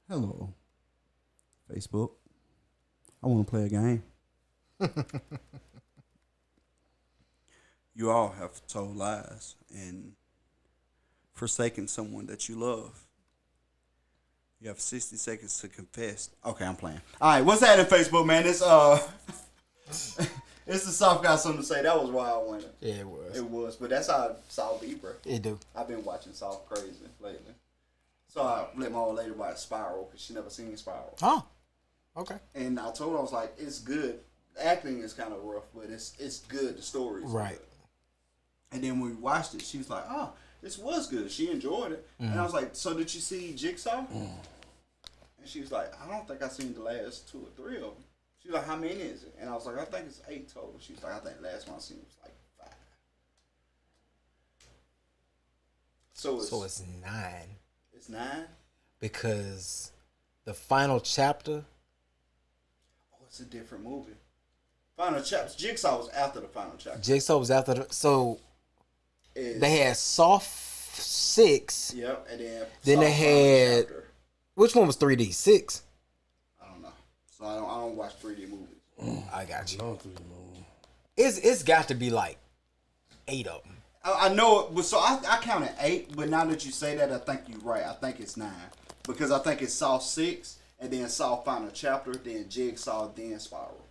Hello, Facebook. I want to play a game. You all have told lies and forsaken someone that you love. You have 60 seconds to confess. Okay, I'm playing. All right, what's that in Facebook, man? It's it's the Soft got something to say. That was why I went. Yeah, it was. It was, but that's how Saul be, bro. It do. I've been watching Saul crazy lately. So I let my old lady watch Spiral because she never seen Spiral. Oh, okay. And I told her, I was like, it's good. The acting is kind of rough, but it's good. The story is Right. good. And then when we watched it, she was like, oh, this was good. She enjoyed it. And I was like, so did you see Jigsaw? And she was like, I don't think I seen the last 2 or 3 of them. She was like, how many is it? And I was like, I think it's 8 total. She was like, I think the last one I seen was like 5. So it's 9 It's 9? because the final chapter. Oh, it's a different movie. Final chapter. Jigsaw was after the final chapter. Jigsaw was after so It's, they had Saw 6. Yep, and then Then they Saw final had chapter. which one was 3D? 6. I don't know. So I don't watch 3D movies. I got you. No 3D movie. It's got to be like 8 of them. I know it, but so I counted 8. But now that you say that, I think you're right. I think it's 9 because I think it's Saw 6, and then Saw final chapter, then Jigsaw, then Spiral.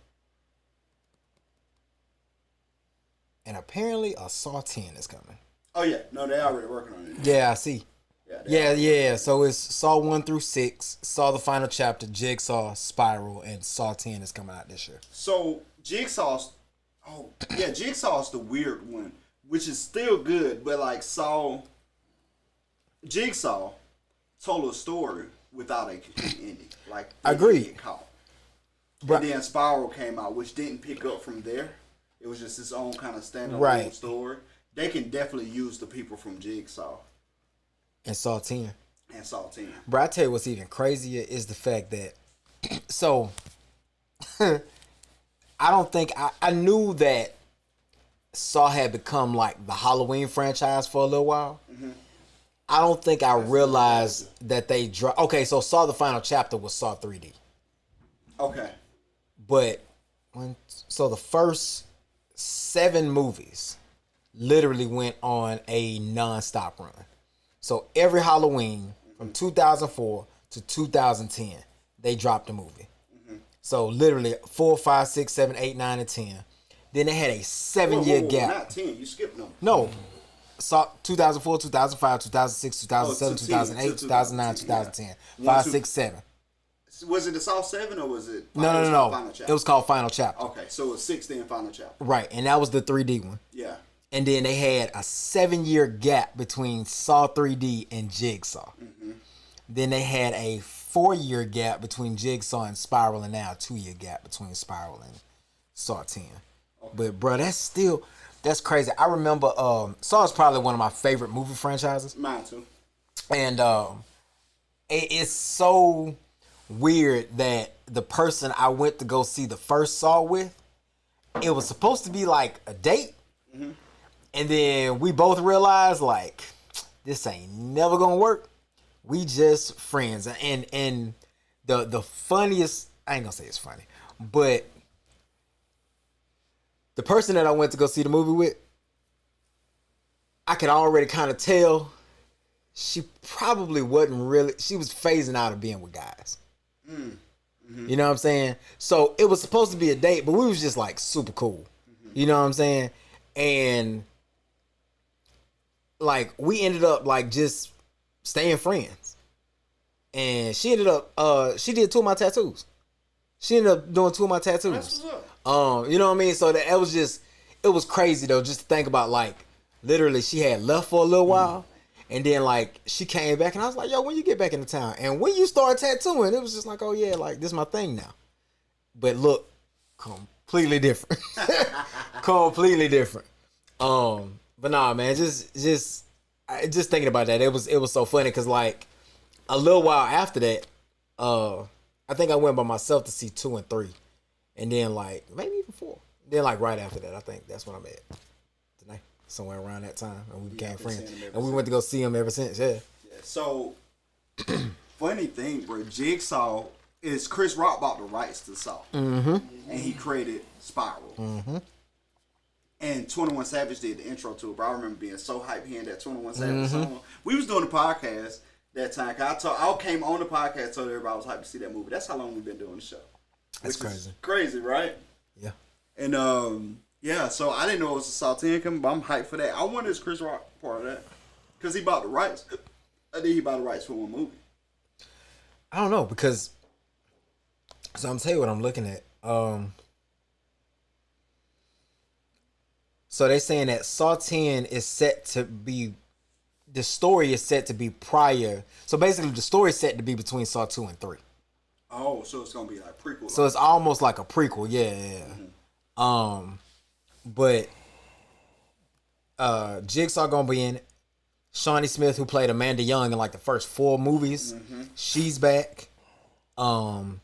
And apparently a Saw 10 is coming. Oh yeah, no, they already working on it. Yeah, I see. Yeah, Yeah. So it's Saw 1 through 6, Saw the final chapter, Jigsaw, Spiral, and Saw 10 is coming out this year. So Jigsaw's the weird one, which is still good, but like Jigsaw told a story without a complete ending. Like they Agreed. didn't get caught. Right. And then Spiral came out, which didn't pick up from there. It was just its own kind of standalone Right. story. They can definitely use the people from Jigsaw And Saw 10. and Saw 10. Bro, I tell you what's even crazier is the fact that so I don't think I knew that Saw had become like the Halloween franchise for a little while. I don't think I realized that they dropped. Okay, so Saw the final chapter was Saw 3D, Okay. but so the first 7 movies literally went on a non-stop run. So every Halloween from 2004 to 2010, they dropped a movie. So literally 4, 5, 6, 7, 8, 9, and 10. Then they had a 7-year gap. Not 10. You skipped them. No. Saw 2004, 2005, 2006, 2007, 10, 2008, 2009, 2010. Yeah. 5, 6, 7. Was it the Saw 7 or was it? No. Final chapter? It was called Final Chapter. Okay, so it's 6 then final chapter. Right. And that was the 3D one. Yeah. And then they had a 7-year gap between Saw 3D and Jigsaw. Then they had a 4-year gap between Jigsaw and Spiral, and now a 2-year gap between Spiral and Saw 10. But bro, that's crazy. I remember Saw is probably one of my favorite movie franchises, Mine too. and it's so weird that the person I went to go see the first Saw with, it was supposed to be like a date. And then we both realized, like, this ain't never gonna work. We just friends. And the funniest, I ain't gonna say it's funny, but the person that I went to go see the movie with, I could already kind of tell she probably wasn't really, she was phasing out of being with guys. You know what I'm saying? So it was supposed to be a date, but we was just like super cool. You know what I'm saying? And like we ended up like just staying friends. And she ended up she did 2 of my tattoos. She ended up doing 2 of my tattoos. That's what's up. You know what I mean? So that was just, it was crazy though, just to think about like literally she had left for a little while and then like she came back and I was like, yo, when you get back into town? And when you start tattooing, it was just like, oh yeah, like this is my thing now. But look, completely different. Completely different. But nah, man, just thinking about that, it was so funny because like a little while after that, I think I went by myself to see 2 and 3, and then like maybe even 4. Then like right after that, I think that's when I met tonight, somewhere around that time, and we became I've been friends, seeing him ever and we since. went to go see him ever since. Yeah. Yeah. So funny thing, bro. Jigsaw is Chris Rock bought the rights to Saw, and he created Spiral. And 21 Savage did the intro to it, bro. I remember being so hyped hearing that 21 Savage song. We was doing the podcast that time. I came on the podcast, told everybody I was hyped to see that movie. That's how long we've been doing the show. That's crazy. Crazy, right? Yeah. And yeah, so I didn't know it was a Saw 10 coming, but I'm hyped for that. I wonder is Chris Rock part of that? Because he bought the rights. I think he bought the rights for one movie. I don't know, because so I'm tell you what I'm looking at. So they saying that Saw 10 is set to be, the story is set to be prior. So basically the story is set to be between Saw 2 and 3. Oh, so it's gonna be like prequel. So it's almost like a prequel, yeah. But Jigsaw gonna be in it. Shawnee Smith, who played Amanda Young in like the first 4 movies, she's back. Costas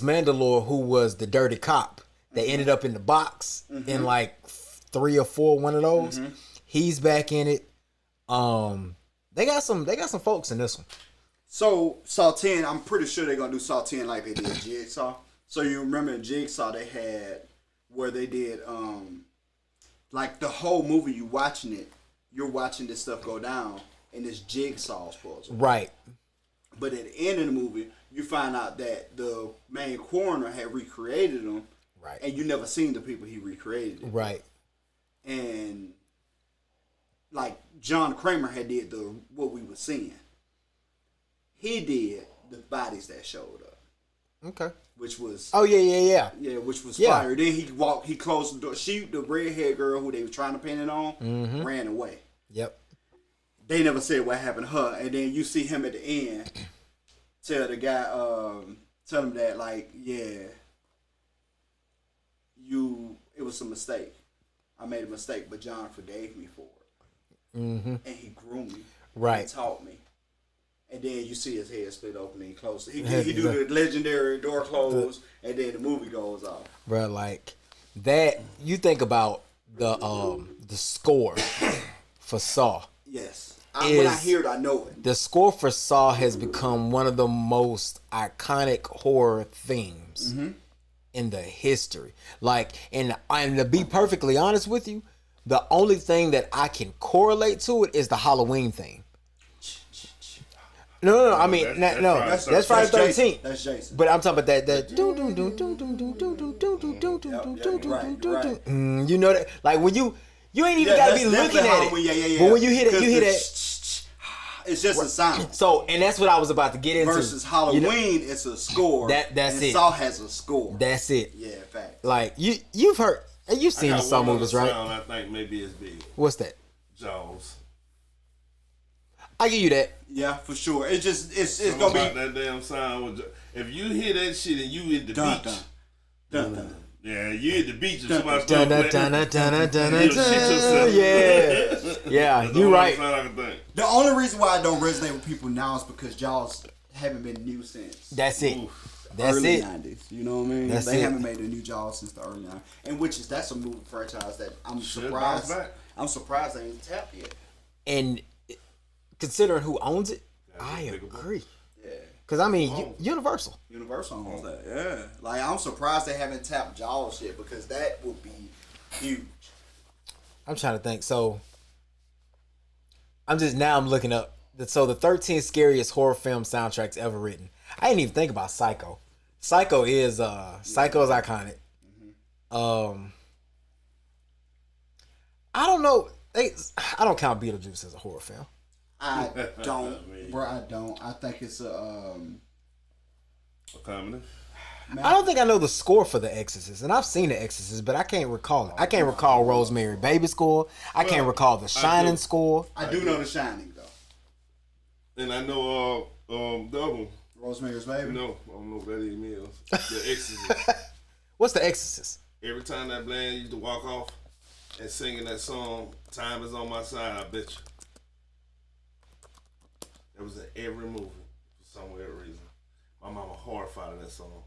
Mandylor, who was the dirty cop that ended up in the box in like 3 or 4, one of those, he's back in it. They got some folks in this one. So Saw 10, I'm pretty sure they're gonna do Saw 10 like they did Jigsaw. So you remember in Jigsaw they had where they did like the whole movie, you're watching this stuff go down and it's Jigsaw's puzzle. Right. But at the end of the movie, you find out that the main coroner had recreated them. Right. And you never seen the people he recreated. Right. And like John Kramer had did what we were seeing. He did the bodies that showed up. Okay. Which was yeah. Yeah, which was fire. Then he closed the door. She, the redhead girl who they were trying to pin it on, ran away. Yep. They never said what happened to her. And then you see him at the end tell the guy, tell him that like, yeah, it was a mistake. I made a mistake, but John forgave me for it. And he grew me. Right. He taught me. And then you see his head split open and he closed. He do the legendary door close, and then the movie goes off. Bro, like that. You think about the score for Saw. Yes, when I hear it, I know it. The score for Saw has become one of the most iconic horror themes in the history. Like, and to be perfectly honest with you, the only thing that I can correlate to it is the Halloween theme. No. I mean, that's Friday 13th. That's Jason. But I'm talking about that. You know that, like when you ain't even gotta be looking at it. Yeah. But when you hear that, it's just a sound. So, and that's what I was about to get into. Versus Halloween, it's a score. That's it. Saw has a score. That's it. Yeah, fact. Like you've heard, you've seen the Saw movies, right? I think maybe it's big. What's that? Jaws. I give you that. Yeah, for sure. It's Something gonna be that damn sound. If you hear that shit and you at the beach, dun. Yeah, you at the beach and somebody Yeah, you right. The only reason why I don't resonate with people now is because Jaws haven't been new since. That's it. That's early it. 90s. You know what I mean? They haven't made a new Jaws since the early 90s. And that's a movie franchise that I'm surprised. I'm surprised they ain't tapped yet. And considering who owns it, I agree. Yeah. Because, I mean, Universal owns that, yeah. Like, I'm surprised they haven't tapped Jaws yet because that would be huge. I'm trying to think. So, I'm looking up. So, the 13 scariest horror film soundtracks ever written. I didn't even think about Psycho. Psycho is iconic. I don't know. I don't count Beetlejuice as a horror film. I don't, bro. I don't. I think it's a comedy. I don't think I know the score for The Exorcist, and I've seen The Exorcist, but I can't recall it. I can't recall Rosemary Baby score. I can't recall The Shining score. I do know The Shining though, and I know the other one. Rosemary's Baby. No, I don't know what that even is. The Exorcist. What's The Exorcist? Every time that band used to walk off and singing that song, "Time Is on My Side," I bet you. It was in every movie for some weird reason. My mama horrified of that song.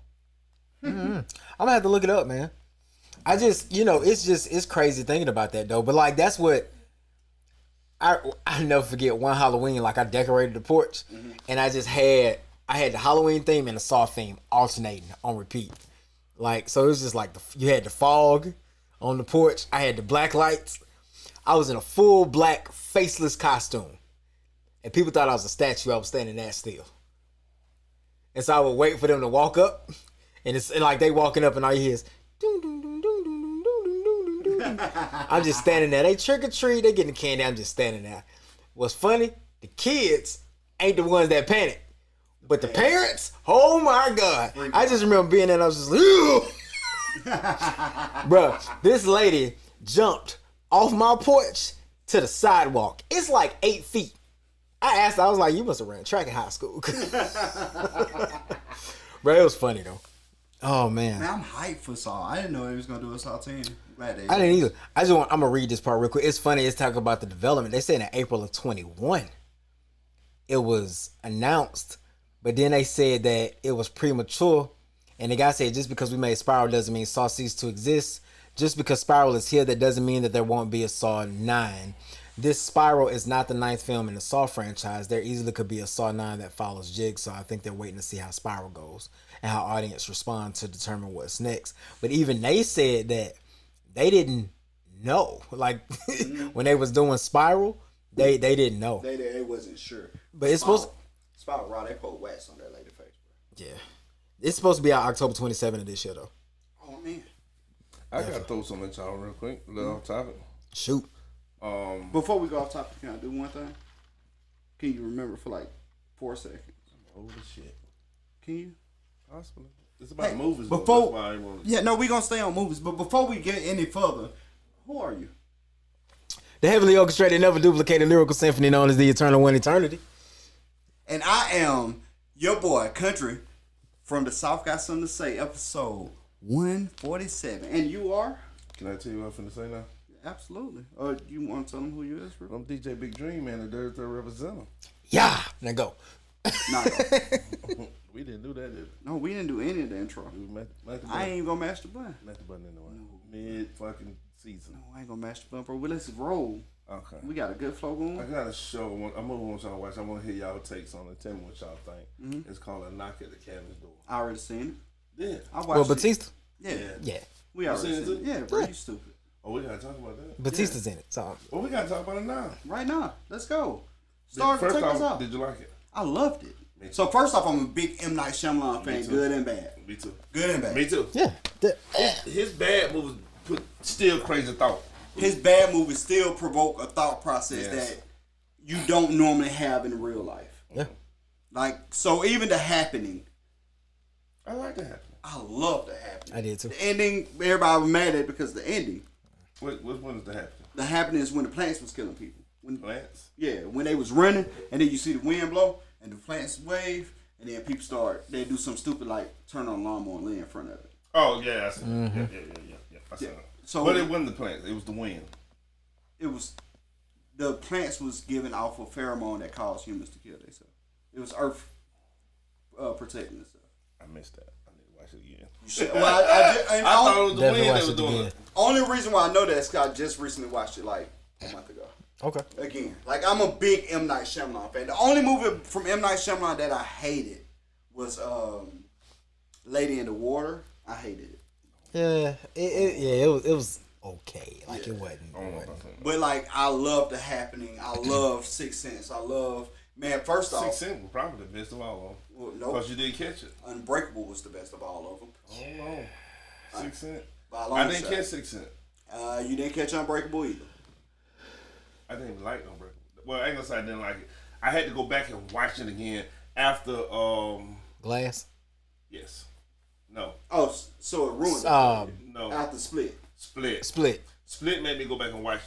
I'm gonna have to look it up, man. I just, it's crazy thinking about that though. But like, that's what I never forget one Halloween. Like I decorated the porch, and I had the Halloween theme and the Saw theme alternating on repeat. Like so, it was just like you had the fog on the porch. I had the black lights. I was in a full black faceless costume, and people thought I was a statue. I was standing that still, and so I would wait for them to walk up, and it's like they walking up, and all you hear is. Doom, doom, doom, doom, doom, doom, doom, doom, doom, doom. I'm just standing there. They trick or treat. They getting the candy. I'm just standing there. What's funny? The kids ain't the ones that panic, but the parents. Oh my god! I just remember being there. And I was just like, bruh. This lady jumped off my porch to the sidewalk. It's like 8 feet. I asked her. I was like, "You must have ran track in high school." Bro, it was funny though. Oh man. Man, I'm hyped for Saw. I didn't know he was gonna do a Saw 10. Glad they I didn't either. I'm gonna read this part real quick. It's funny. It's talking about the development. They said in April of 21, it was announced, but then they said that it was premature. And the guy said, just because we made Spiral doesn't mean Saw ceased to exist. Just because Spiral is here, that doesn't mean that there won't be a Saw 9. This Spiral is not the 9th film in the Saw franchise. There easily could be a Saw 9 that follows Jigsaw. I think they're waiting to see how Spiral goes and how audience respond to determine what's next. But even they said that they didn't know. Like when they was doing Spiral, they didn't know. They wasn't sure. But it's supposed Spiral Raw, they put wax on that lady face, bro. yeah. It's supposed to be out October 27th of this year though. Oh man. I gotta throw something at y'all real quick. A little off topic. Shoot. Before we go off topic, can I do one thing? Can you remember for like 4 seconds? Holy shit. Can you? Possibly. It's about movies. Before, though. That's why I wanted to... yeah, no, we're gonna stay on movies. But before we get any further, who are you? The heavily orchestrated, never duplicated lyrical symphony known as the Eternal One Eternity. And I am your boy, Country, from the South Got Something to Say, episode 147. And you are? Can I tell you what I'm finna say now? Absolutely. You want to tell them who you is? Bro? I'm DJ Big Dream, man, the Dirt representative. Yeah. Now go. Nah, no. We didn't do that, did we? No, we didn't do any of the intro. I ain't even gonna mash the button. Mash the button anyway. Mid fucking season. No, I ain't gonna mash the button, bro. Well, let's roll. Okay. We got a good flow going. I got a show. I'm gonna want y'all to watch. I want to hear y'all takes on it. Tell me what y'all think. It's called A Knock at the Cabin's Door. I already seen it. Yeah. I watched Well, it. Batista. Yeah. Yeah. We already seen it seen it. too? Yeah, bro, you stupid. Oh, we gotta talk about that. Batista's in it. So Well, we gotta talk about it now. Right now. Let's go. Start First take us off, out. did you like it? I loved it. Me too. So first off, I'm a big M. Night Shyamalan fan, too. good and bad. Me too. Good and bad. Me too. yeah. His bad movies put still crazy thought. His bad movies still provoke a thought process Yes. that you don't normally have in real life. Yeah. Like, so even The Happening, I like that. I love The Happening. I did too. The ending, everybody was mad at it because of the ending. What one is the happening? The Happening is when the plants was killing people. When, Lance? yeah, when they was running, and then you see the wind blow, and the plants wave, and then people they do some stupid like turn on a lawnmower and lay in front of it. Oh yeah, I see. Yeah. I see. Yeah. So But it wasn't the plants. It was the wind. it was the plants was giving off a pheromone that caused humans to kill themselves. It was Earth protecting itself. I missed that. I need to watch it again. You should, well, I thought it was the Definitely wind watch that was it doing again. it. only reason why I know that is because I just recently watched it like a month ago. Okay. Again, like I'm a big M. Night Shyamalan fan. The only movie from M. Night Shyamalan that I hated was Lady in the Water. I hated it. Yeah. It was okay. Like Yeah. it wasn't. But like I love The Happening. I love Sixth Sense. I love first off, Six Sense was probably the best of all of them. well, nope. Because you did catch it. Unbreakable was the best of all of them. Oh no. Six Sense. By a long I didn't shot. catch Six Sense. You didn't catch Unbreakable either. I didn't even like Unbreakable. Well, I ain't gonna say I didn't like it. I had to go back and watch it again after Glass. yes. No. Oh, so it ruined it No. after Split. Split made me go back and watch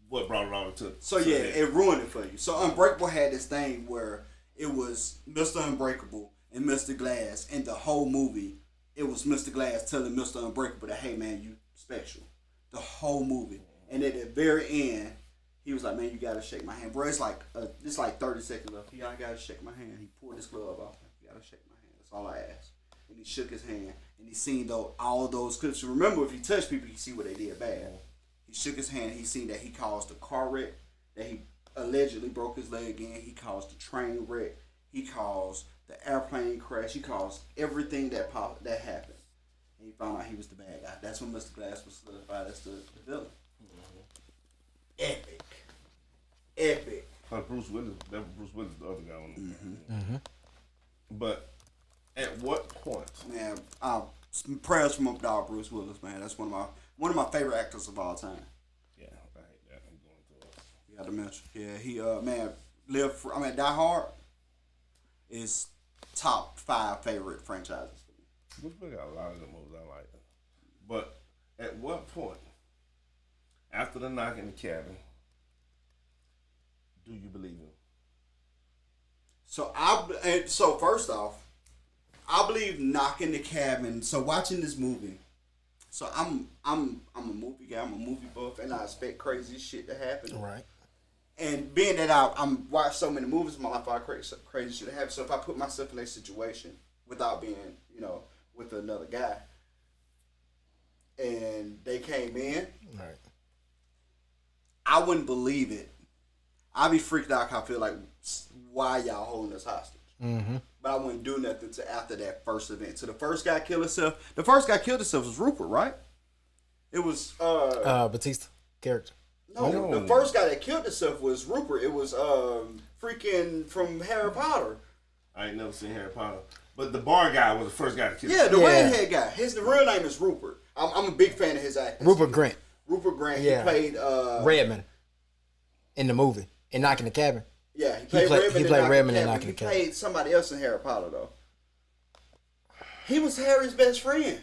what brought it all to. So yeah, it ruined it for you. So Unbreakable had this thing where it was Mr. Unbreakable and Mr. Glass, and the whole movie it was Mr. Glass telling Mr. Unbreakable that, hey man, you special. The whole movie, and at the very end, he was like, man, you gotta shake my hand, bro. It's like 30 seconds left. I gotta shake my hand. He pulled his glove off. You gotta shake my hand. That's all I asked. And he shook his hand, and he seen all those clips. Remember, if you touch people, you see what they did bad. He shook his hand. He seen that he caused a car wreck, that he allegedly broke his leg again. He caused the train wreck. He caused the airplane crash. He caused everything that happened. And he found out he was the bad guy. That's when Mr. Glass was solidified as the villain. Epic. Bruce Willis. That was Bruce Willis, the other guy on the But at what point? Man, prayers from my dog Bruce Willis, man. That's one of my favorite actors of all time. Yeah, I hate that. I'm going to us. You got to mention. Yeah, he Die Hard is top 5 favorite franchises for me. Bruce Willis got a lot of the movies I like. But at what point, after the knock in the cabin, do you believe him? So first off, I believe Knock in the Cabin. So watching this movie, so I'm a movie guy. I'm a movie buff, and I expect crazy shit to happen. Right. And being that I'm watched so many movies in my life, I crazy shit to happen. So if I put myself in a situation without being, with another guy, and they came in, right, I wouldn't believe it. I'd be freaked out. 'Cause I feel like, why y'all holding us hostage? Mm-hmm. But I wouldn't do nothing until after that first event. So the first guy killed himself. The first guy killed himself was Rupert, right? It was Batista character. No, the first guy that killed himself was Rupert. It was freaking from Harry Potter. I ain't never seen Harry Potter. But the bar guy was the first guy to kill the redhead guy. The real name is Rupert. I'm a big fan of his acting. Rupert Grint. Rupert Grint. Yeah. He played Redmond in the movie. In Knock in the Cabin. Yeah, he played Redmond. He played Redmond in Knock in the Cabin. He played somebody else in Harry Potter though. He was Harry's best friend.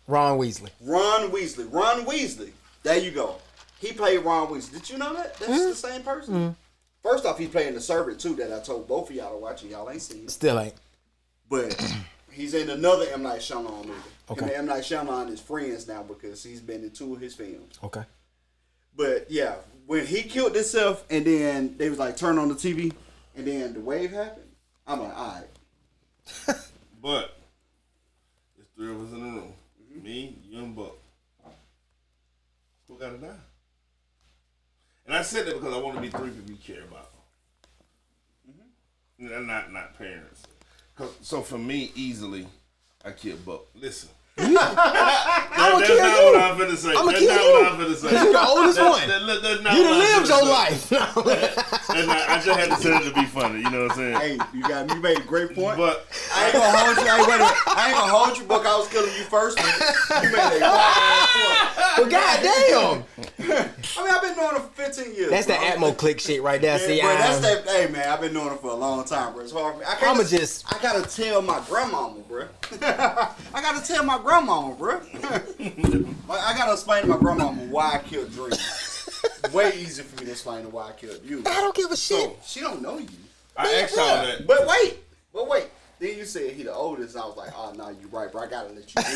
Ron Weasley. Ron Weasley. There you go. He played Ron Weasley. Did you know that? That's the same person. Mm-hmm. First off, he played in The Servant too. That I told both of y'all to watch, and y'all ain't seen it. Still ain't. But he's in another M. Night Shyamalan movie. Okay. Him and M. Night Shyamalan is friends now because he's been in 2 of his films. Okay. But yeah, when he killed himself, and then they was like, turn on the TV, and then the wave happened, I'm like, all right. But there's 3 of us in the room. Mm-hmm. Me, you, and Buck. Who gotta die? And I said that because I want to be 3 people you care about. Mm-hmm. Not parents. So for me, easily, I kill Buck. Listen. I'm gonna kill you. That's not what I'm finna say. I'm gonna That's kill not you. what I'm finna say. You're the oldest one. That's not You done what I'm lived finna your say. life. I just had to say it to be funny. You know what I'm saying? Hey, you made a great point. But I ain't gonna hold you. Hey, wait a minute. I ain't gonna hold you, Buck. I was killing you first. You made a great point. Well, goddamn. I mean, I've been doing it for 15 years. That's bro. the Atmo click shit right there. Yeah, See, bro, that's that. Hey, man, I've been doing it for a long time, bro. It's hard for me. I gotta tell my grandmama, bro. I gotta tell my grandmama, bro. I gotta explain to my grandmama why I killed Dream. Way easier for me to explain why I killed you. I don't give a shit. So, she don't know you. I asked y'all that. But wait. Then you said he the oldest, and I was like, oh, no, you right, bro. I gotta let you in.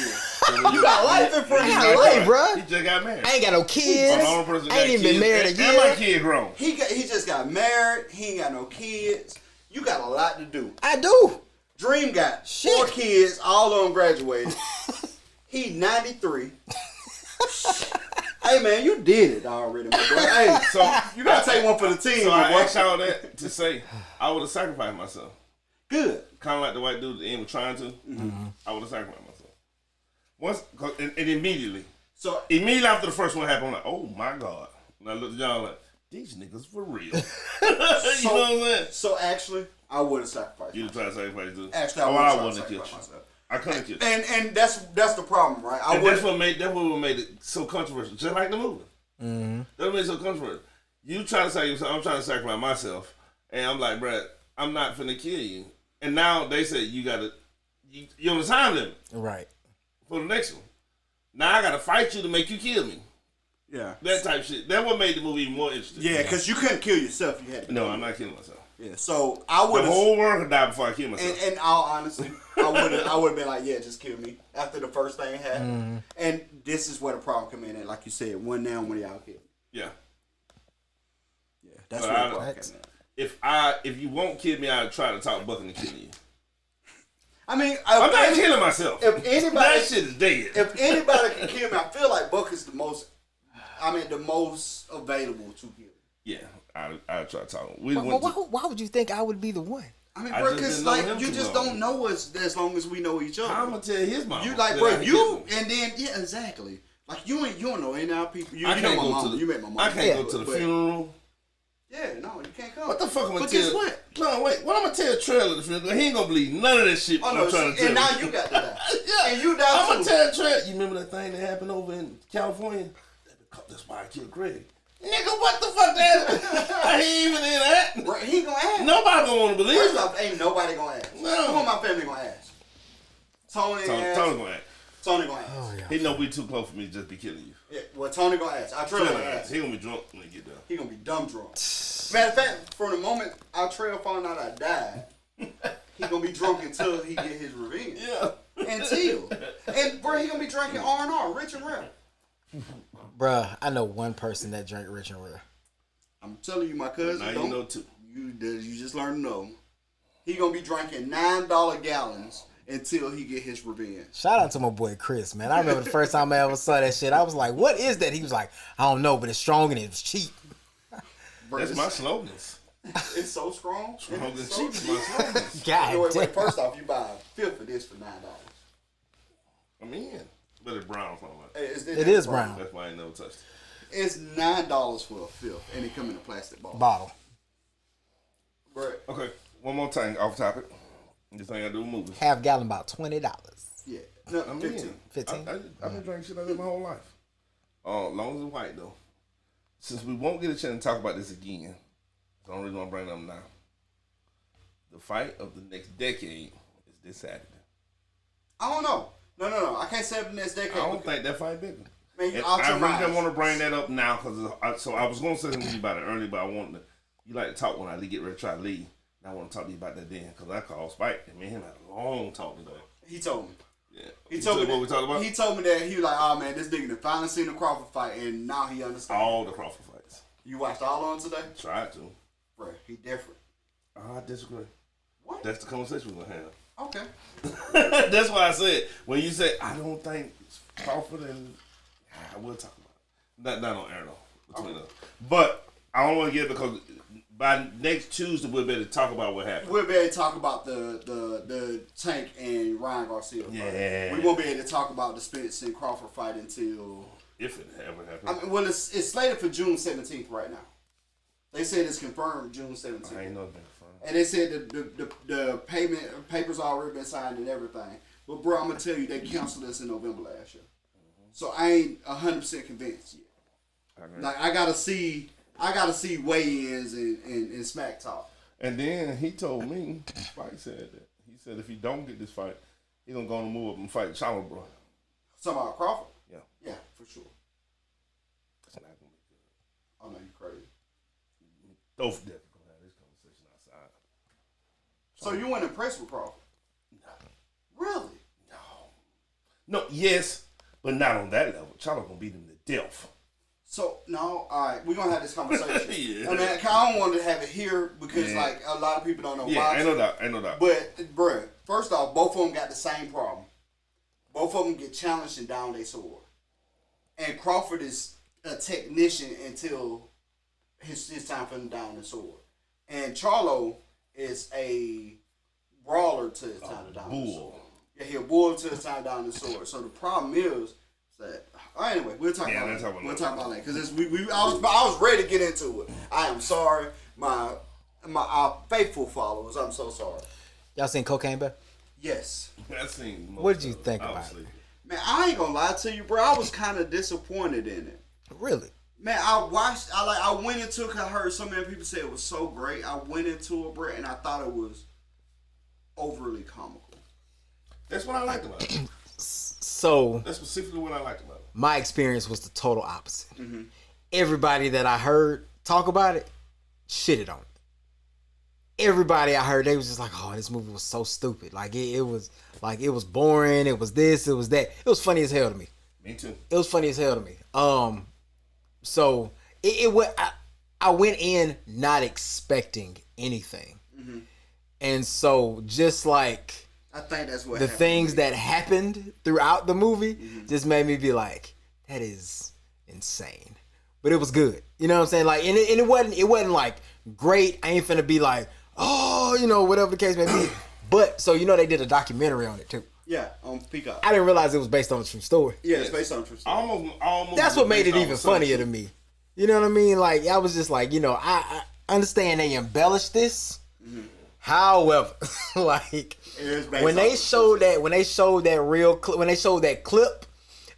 You got life in front of you. I got life, bro. He just got married. I ain't got no kids. I'm the only person that I ain't got even been married a kids. year. And my kid grown. He just got married. He ain't got no kids. You got a lot to do. I do. Dream got Shit. 4 kids, all of them graduated. He 93. Hey man, you did it already, my boy. Hey, So you gotta take one for the team, So my I boy. asked y'all that to say I would have sacrificed myself. Good. Kind of like the white dude at the end was trying to. Mm-hmm. I would have sacrificed myself. And immediately. So immediately after the first one happened, I'm like, oh my God. And I looked at y'all like, these niggas for real. You know what I'm saying? So actually, I would have sacrificed. You try to sacrifice too. Actually, I I wouldn't have killed you. I couldn't kill you. And that's the problem, right? That's what made it so controversial. Just like the movie. Mm-hmm. That made it so controversial. You try to sacrifice, I'm trying to sacrifice myself, and I'm like, bruh, I'm not finna kill you. And now they say you're on the time limit. Right. For the next one. Now I gotta fight you to make you kill me. Yeah. That type of shit. That what made the movie even more interesting. Yeah, because you couldn't kill yourself. You had to. No, I'm not killing myself. Yeah. So I would. The whole world could die before I kill myself. And all honesty, I would have been like, yeah, just kill me after the first thing happened. Mm-hmm. And this is where the problem come in at. Like you said, one down, one y'all kill. Yeah. Yeah. That's where the problem came in. If you won't kill me, I'll try to talk Buck into killing you. I mean, I'm not killing myself. If anybody, that shit is dead. If anybody can kill me, I feel like Buck is the most available to kill. Yeah, I try to talk. We Why, went to, why would you think I would be the one? I mean, I bro, just because didn't know like him you too just long. don't know us as long as we know each other. I'm gonna tell his mom. You like, that bro, I you get and then yeah, exactly. Like you don't know any of our people. You I know can't my go mom. to the. You met my mom. I can't go to the But- funeral. Yeah, no, you can't come. What the fuck am I But tell? guess what? No, wait. What I'm gonna tell Trail at the funeral? He ain't gonna believe none of that shit. Oh no, I'm trying to tell. and now him. you got to die. Yeah, And you die I'm gonna too. tell Trail. You remember that thing that happened over in California? That's why I killed Greg. Nigga, what the fuck that? I ain't even in that. Bro, he gonna ask. Nobody gonna want to believe First it. off, ain't nobody gonna ask. No. Who in my family gonna ask? Tony ask. Tony gonna ask. Tony gonna ask. Oh yeah. He know we too close for me to just be killing you. Yeah, well, Tony gonna ask. I trail Trail gonna gonna ask. He gonna be drunk when he get done. He gonna be dumb drunk. Matter of fact, from the moment I trail found out I died, he gonna be drunk until he get his revenge. Yeah. Until. And bro, he gonna be drinking R&R, rich and rare. Bruh, I know one person that drank rich and rare. I'm telling you, my cousin. Now don't, you know too. You just learn to know. He gonna be drinking $9 gallons until he get his revenge. Shout out to my boy Chris, man. I remember the first time I ever saw that shit. I was like, what is that? He was like, I don't know, but it's strong and it's cheap. Bro, That's my slogans. It's so strong. Strong and It's so cheap is my slogans. God Wait, damn. first off, you buy a fifth of this for $9. I'm in. But it's brown from it. It is brown. That's why I ain't never touched it. It's $9 for a fifth, and it come in a plastic bottle. Bottle. Bro, Okay, one more thing off topic. This thing I do with movies. Half gallon about $20. yeah, no, I'm 15. in. 15. I've been drinking shit like that my whole life. Long as it's white though. Since we won't get a chance to talk about this again, I don't really want to bring it up now. The fight of the next decade is this Saturday. I don't know. No. I can't say it the next decade. I don't think that fight bigger. Man, you And out I your really mind. don't want to bring that up now because I was going to say something to you about it earlier, but I wanted to. You like to talk when I get ready to try to leave. And I want to talk to you about that then because I called Spike and me and him had a long talk today. He told me. Yeah. He told me what we talked about. He told me that he was like, oh man, this nigga done finally seen the Crawford fight, and now he understands. All the Crawford fights. You watched all of them today, Tried to. bro? He different. I disagree. What? That's the conversation we're gonna have. Okay. That's why I said when you said I don't think Crawford and we'll talk about it. Not on air though. Between us. But I don't want to get it because by next Tuesday we'll be able to talk about what happened. We'll be able to talk about the Tank and Ryan Garcia fight. Yeah. We won't be able to talk about the Spence and Crawford fight until. If it ever happened. I mean, well, it's slated for June 17th right now. They said it's confirmed June 17th. I ain't know it's been fun. And they said the payment papers already been signed and everything. But bro, I'm gonna tell you, they canceled us in November last year. So I ain't 100% convinced yet. Like I gotta see weigh-ins and smack talk. And then he told me, Spike said that. He said if he don't get this fight, he gonna go on and move up and fight Chalmers, bro. Something about Crawford? Yeah. Yeah, for sure. It's not gonna be good. I know you crazy. Don't forget to have this conversation outside. So you weren't impressed with Crawford? Really? No, yes, but not on that level. Chalmers gonna beat him to death. So no, all right, we're gonna have this conversation. Yeah. I mean, I don't want to have it here because Yeah. like a lot of people don't know Yeah, boxing. ain't no doubt. But bruh, first off, both of them got the same problem. Both of them get challenged and down their sword. And Crawford is a technician until his time for him down the sword. And Charlo is a brawler to his time to down the sword. Yeah, he a bull to his time down the sword. So the problem is that anyway, we'll talk about it. We'll talk about that because I was ready to get into it. I am sorry, our faithful followers. I'm so sorry. Y'all seen Cocaine Bear? Yes. I seen most What did you of it, think about obviously. Man, I ain't gonna lie to you, bro. I was kind of disappointed in it. Really? Man, I went into it because I heard so many people say it was so great. I went into it, bro, and I thought it was overly comical. That's what I liked about it. So That's specifically what I liked about it. my experience was the total opposite. Everybody that I heard talk about it shitted on it. Everybody I heard, they was just like, "Oh, this movie was so stupid. Like it was boring. It was this. It was that. It was funny as hell to me. Me too. It was funny as hell to me. So it went. I went in not expecting anything, and so just like I think that's what the happened things to me. that happened throughout the movie just made me be like, that is insane. but it was good. You know what I'm saying? Like, and it wasn't like great. I ain't finna be like, oh, you know, whatever the case may be. But so they did a documentary on it too. Yeah, on Peacock. I didn't realize it was based on a true story. Yeah, it's based on a true story. Almost. That's what made it even funnier to me. You know what I mean? Like, I was just like, I understand they embellished this. Mm-hmm. However, like when they showed that clip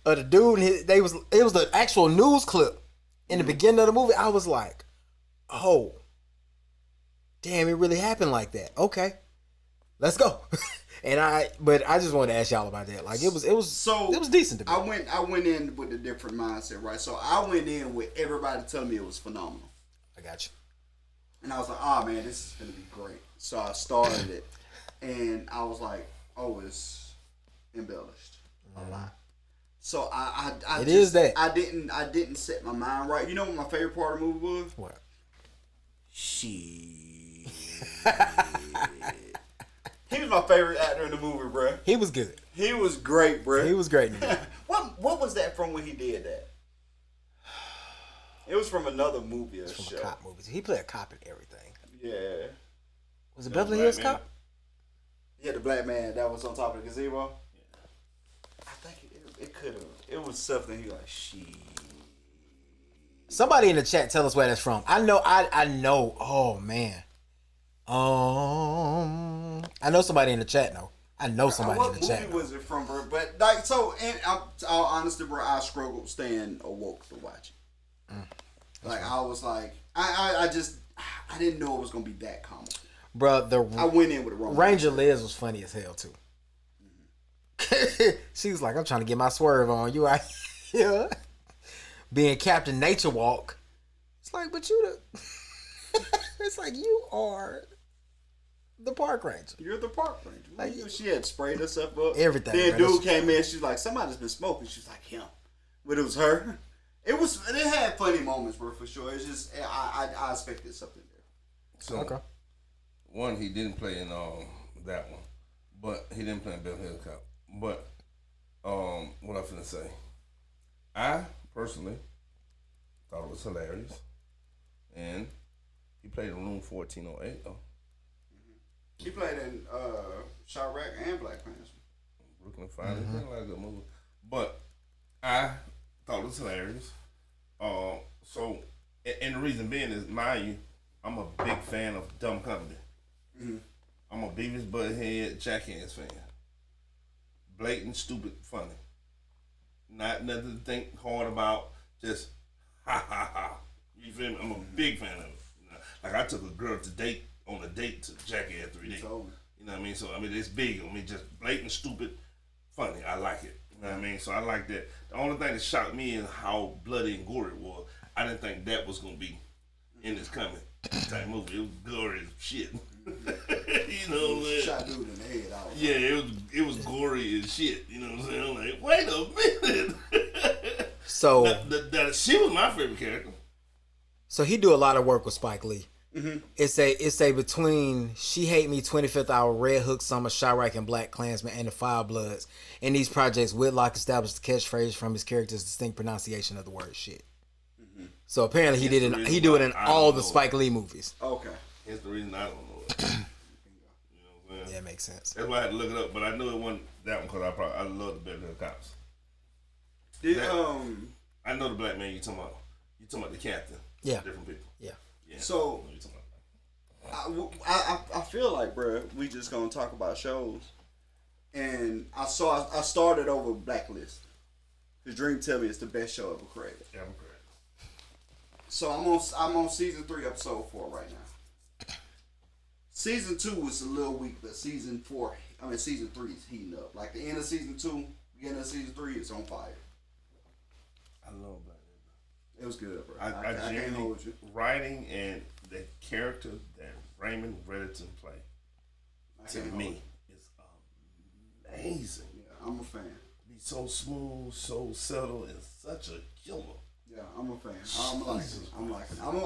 of the dude, it was the actual news clip in the beginning of the movie. I was like, oh, damn, it really happened like that. Okay, let's go. But I just wanted to ask y'all about that. Like, it was decent to me. I went in with a different mindset, right? So I went in with everybody telling me it was phenomenal. I got you. And I was like, oh man, this is gonna be great. So I started it, and I was like, oh, it's embellished a lot. So I didn't set my mind right. You know what my favorite part of the movie was? What? He was my favorite actor in the movie, bro. He was good. He was great, bro. He was great. What was that from when he did that? It was from another movie or It's from show. a cop movie. He played a cop in everything. Yeah. Was it Beverly Hills Cop? Yeah, the black man that was on top of the gazebo. Yeah. I think it could have. It was something he like, Somebody in the chat tell us where that's from. I know. Oh man. I know somebody in the chat. No, I know somebody in the chat. What movie was it from, bro? But like, so, and I'm all honestly, bro, I struggled staying awoke to watch it. Like, I was like, I didn't know it was gonna be that comical. Bro, I went in with the wrong. Ranger Liz was funny as hell too. She was like, I'm trying to get my swerve on you out here. Being Captain Nature Walk. It's like, but you it's like, you are the park ranger. You're the park ranger. Like, she had sprayed herself up. Everything. Then dude came in. She's like, somebody's been smoking. She's like, him. But it was her. It had funny moments, bro, for sure. It's just I expected something there. So, okay. One, he didn't play in that one, but he didn't play in Beverly Hills Cop. But what I finna say, I personally thought it was hilarious, and he played in Room 1408 though. He played in Chirac and Black Panther. Brooklyn Finance, a lot of good movies. But I thought it was hilarious. So, and the reason being is, mind you, I'm a big fan of dumb comedy. Mm-hmm. I'm a Beavis Butthead Jackass fan. Blatant, stupid, funny. Not nothing to think hard about. Just ha ha ha. You feel me? I'm a big fan of it. Like, I took a girl on a date to Jackass 3D. You know what I mean? So, I mean, it's big. I mean, just blatant, stupid, funny. I like it. You know what I mean? So I like that. The only thing that shocked me is how bloody and gory it was. I didn't think that was going to be in this coming type movie. It was gory as shit. You know what I'm saying? Shot dude in the head. Yeah, it was gory as shit. You know what I'm saying? I'm like, wait a minute. So she was my favorite character. So he do a lot of work with Spike Lee. Mm-hmm. It's a between She Hate Me, 25th Hour, Red Hook Summer, Chirac and Black Klansman, and The Five Bloods. In these projects, Whitlock established the catchphrase from his character's distinct pronunciation of the word shit. Mm-hmm. So apparently he do it in all the Spike Lee movies. Okay. That's the reason I don't know it. You know what I'm saying? Yeah, it makes sense. That's why I had to look it up, but I knew it wasn't that one because I love the Beverly Hills Cops. I know the black man you talking about. You talking about the captain. Yeah. Different people. Yeah. So I feel like, bro, we just gonna talk about shows, and I started over Blacklist. Cause Dream tell me it's the best show ever created. Yeah, I'm correct. So I'm on season 3, episode 4 right now. Season 2 was a little weak, but season 3 is heating up. Like the end of season 2, beginning of season 3, it's on fire. I love Black. It was good, bro. I can't hold you. Writing and the character that Raymond Reddington played, to me, is amazing. Yeah, I'm a fan. He's so smooth, so subtle, and such a killer. Yeah, I'm a fan. I'm liking it. I'm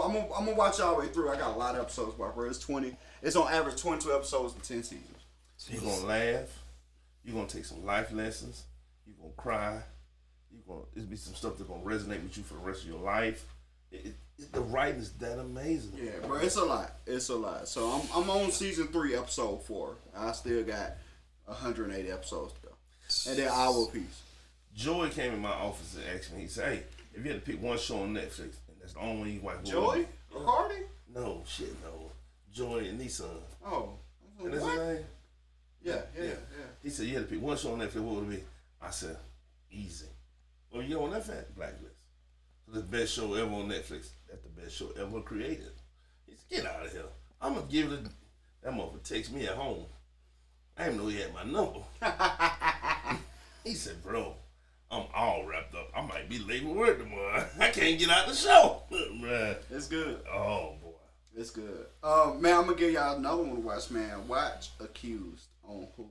gonna watch all the way through. I got a lot of episodes, bro. It's 20. It's on average 22 episodes in 10 seasons. So you're gonna laugh. You're gonna take some life lessons. You're gonna cry. It'll be some stuff that's gonna resonate with you for the rest of your life. The writing is that amazing. Yeah, bro, it's a lot. It's a lot. So I'm on season 3, episode 4. I still got 180 episodes to go, and they're hour piece. Joy came in my office and asked me. He said, "Hey, if you had to pick one show on Netflix, and that's the only one you watch." Joy Hardy? No, shit, no. Joy and Nissan. Oh, And that's what? his name? Yeah. He said, you had to pick one show on Netflix, what would it be? I said, easy. Well, you on that fat Blacklist. So the best show ever on Netflix. That's the best show ever created. He said, get out of here. I'm going to give it that motherfucker text me at home. I didn't know he had my number. He said, bro, I'm all wrapped up. I might be late for work tomorrow. I can't get out the show. It's good. Oh, boy. It's good. Man, I'm gonna give y'all another one to watch, man. Watch Accused on Hulu.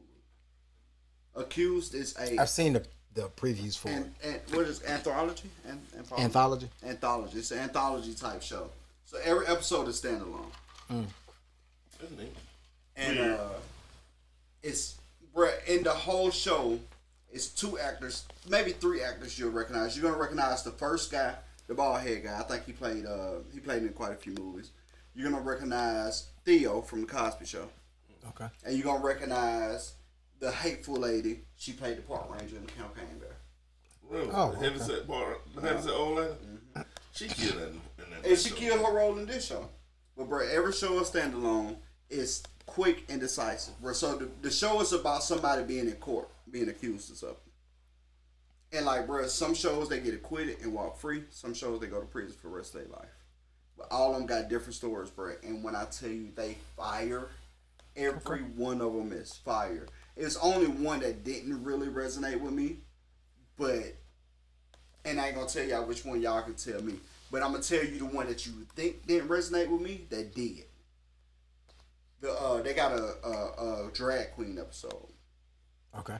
Accused is I've seen the previews for it. and what is anthology? Anthology? Anthology. It's an anthology type show. So every episode is standalone. That's neat. And it's in the whole show, it's 2 actors, maybe 3 actors you'll recognize. You're gonna recognize the first guy, the bald head guy. I think he played in quite a few movies. You're gonna recognize Theo from the Cosby Show. Okay. And you're gonna recognize the hateful lady. She played the park ranger in the campaign there. Really? Oh, The heavyset part, the heavyset old lady? She killed that in that And she show. killed her role in this show. But bro, every show is standalone. It's quick and decisive. Bro, so the show is about somebody being in court, being accused of something. And like, bro, some shows they get acquitted and walk free. Some shows they go to prison for the rest of their life. But all of them got different stories, bro. And when I tell you they fire, every one of them is fire. It's only one that didn't really resonate with me, but, and I ain't gonna tell y'all which one y'all can tell me, but I'm gonna tell you the one that you would think didn't resonate with me that did. They got a drag queen episode, Okay.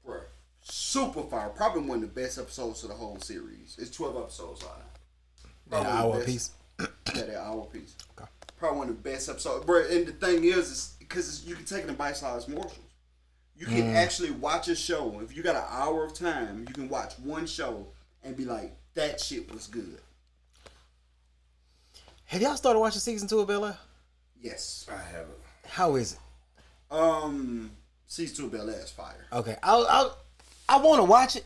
bro. Super fire. Probably one of the best episodes of the whole series. It's 12 episodes on it. An hour piece. Yeah, that hour piece. Okay. Probably one of the best episodes, bro. And the thing is because you can take it in bite-sized morsels. You can actually watch a show. If you got an hour of time, you can watch one show and be like, that shit was good. Have y'all started watching season 2 of Bel-Air? Yes. I haven't. How is it? Season 2 of Bel-Air is fire. Okay. I want to watch it,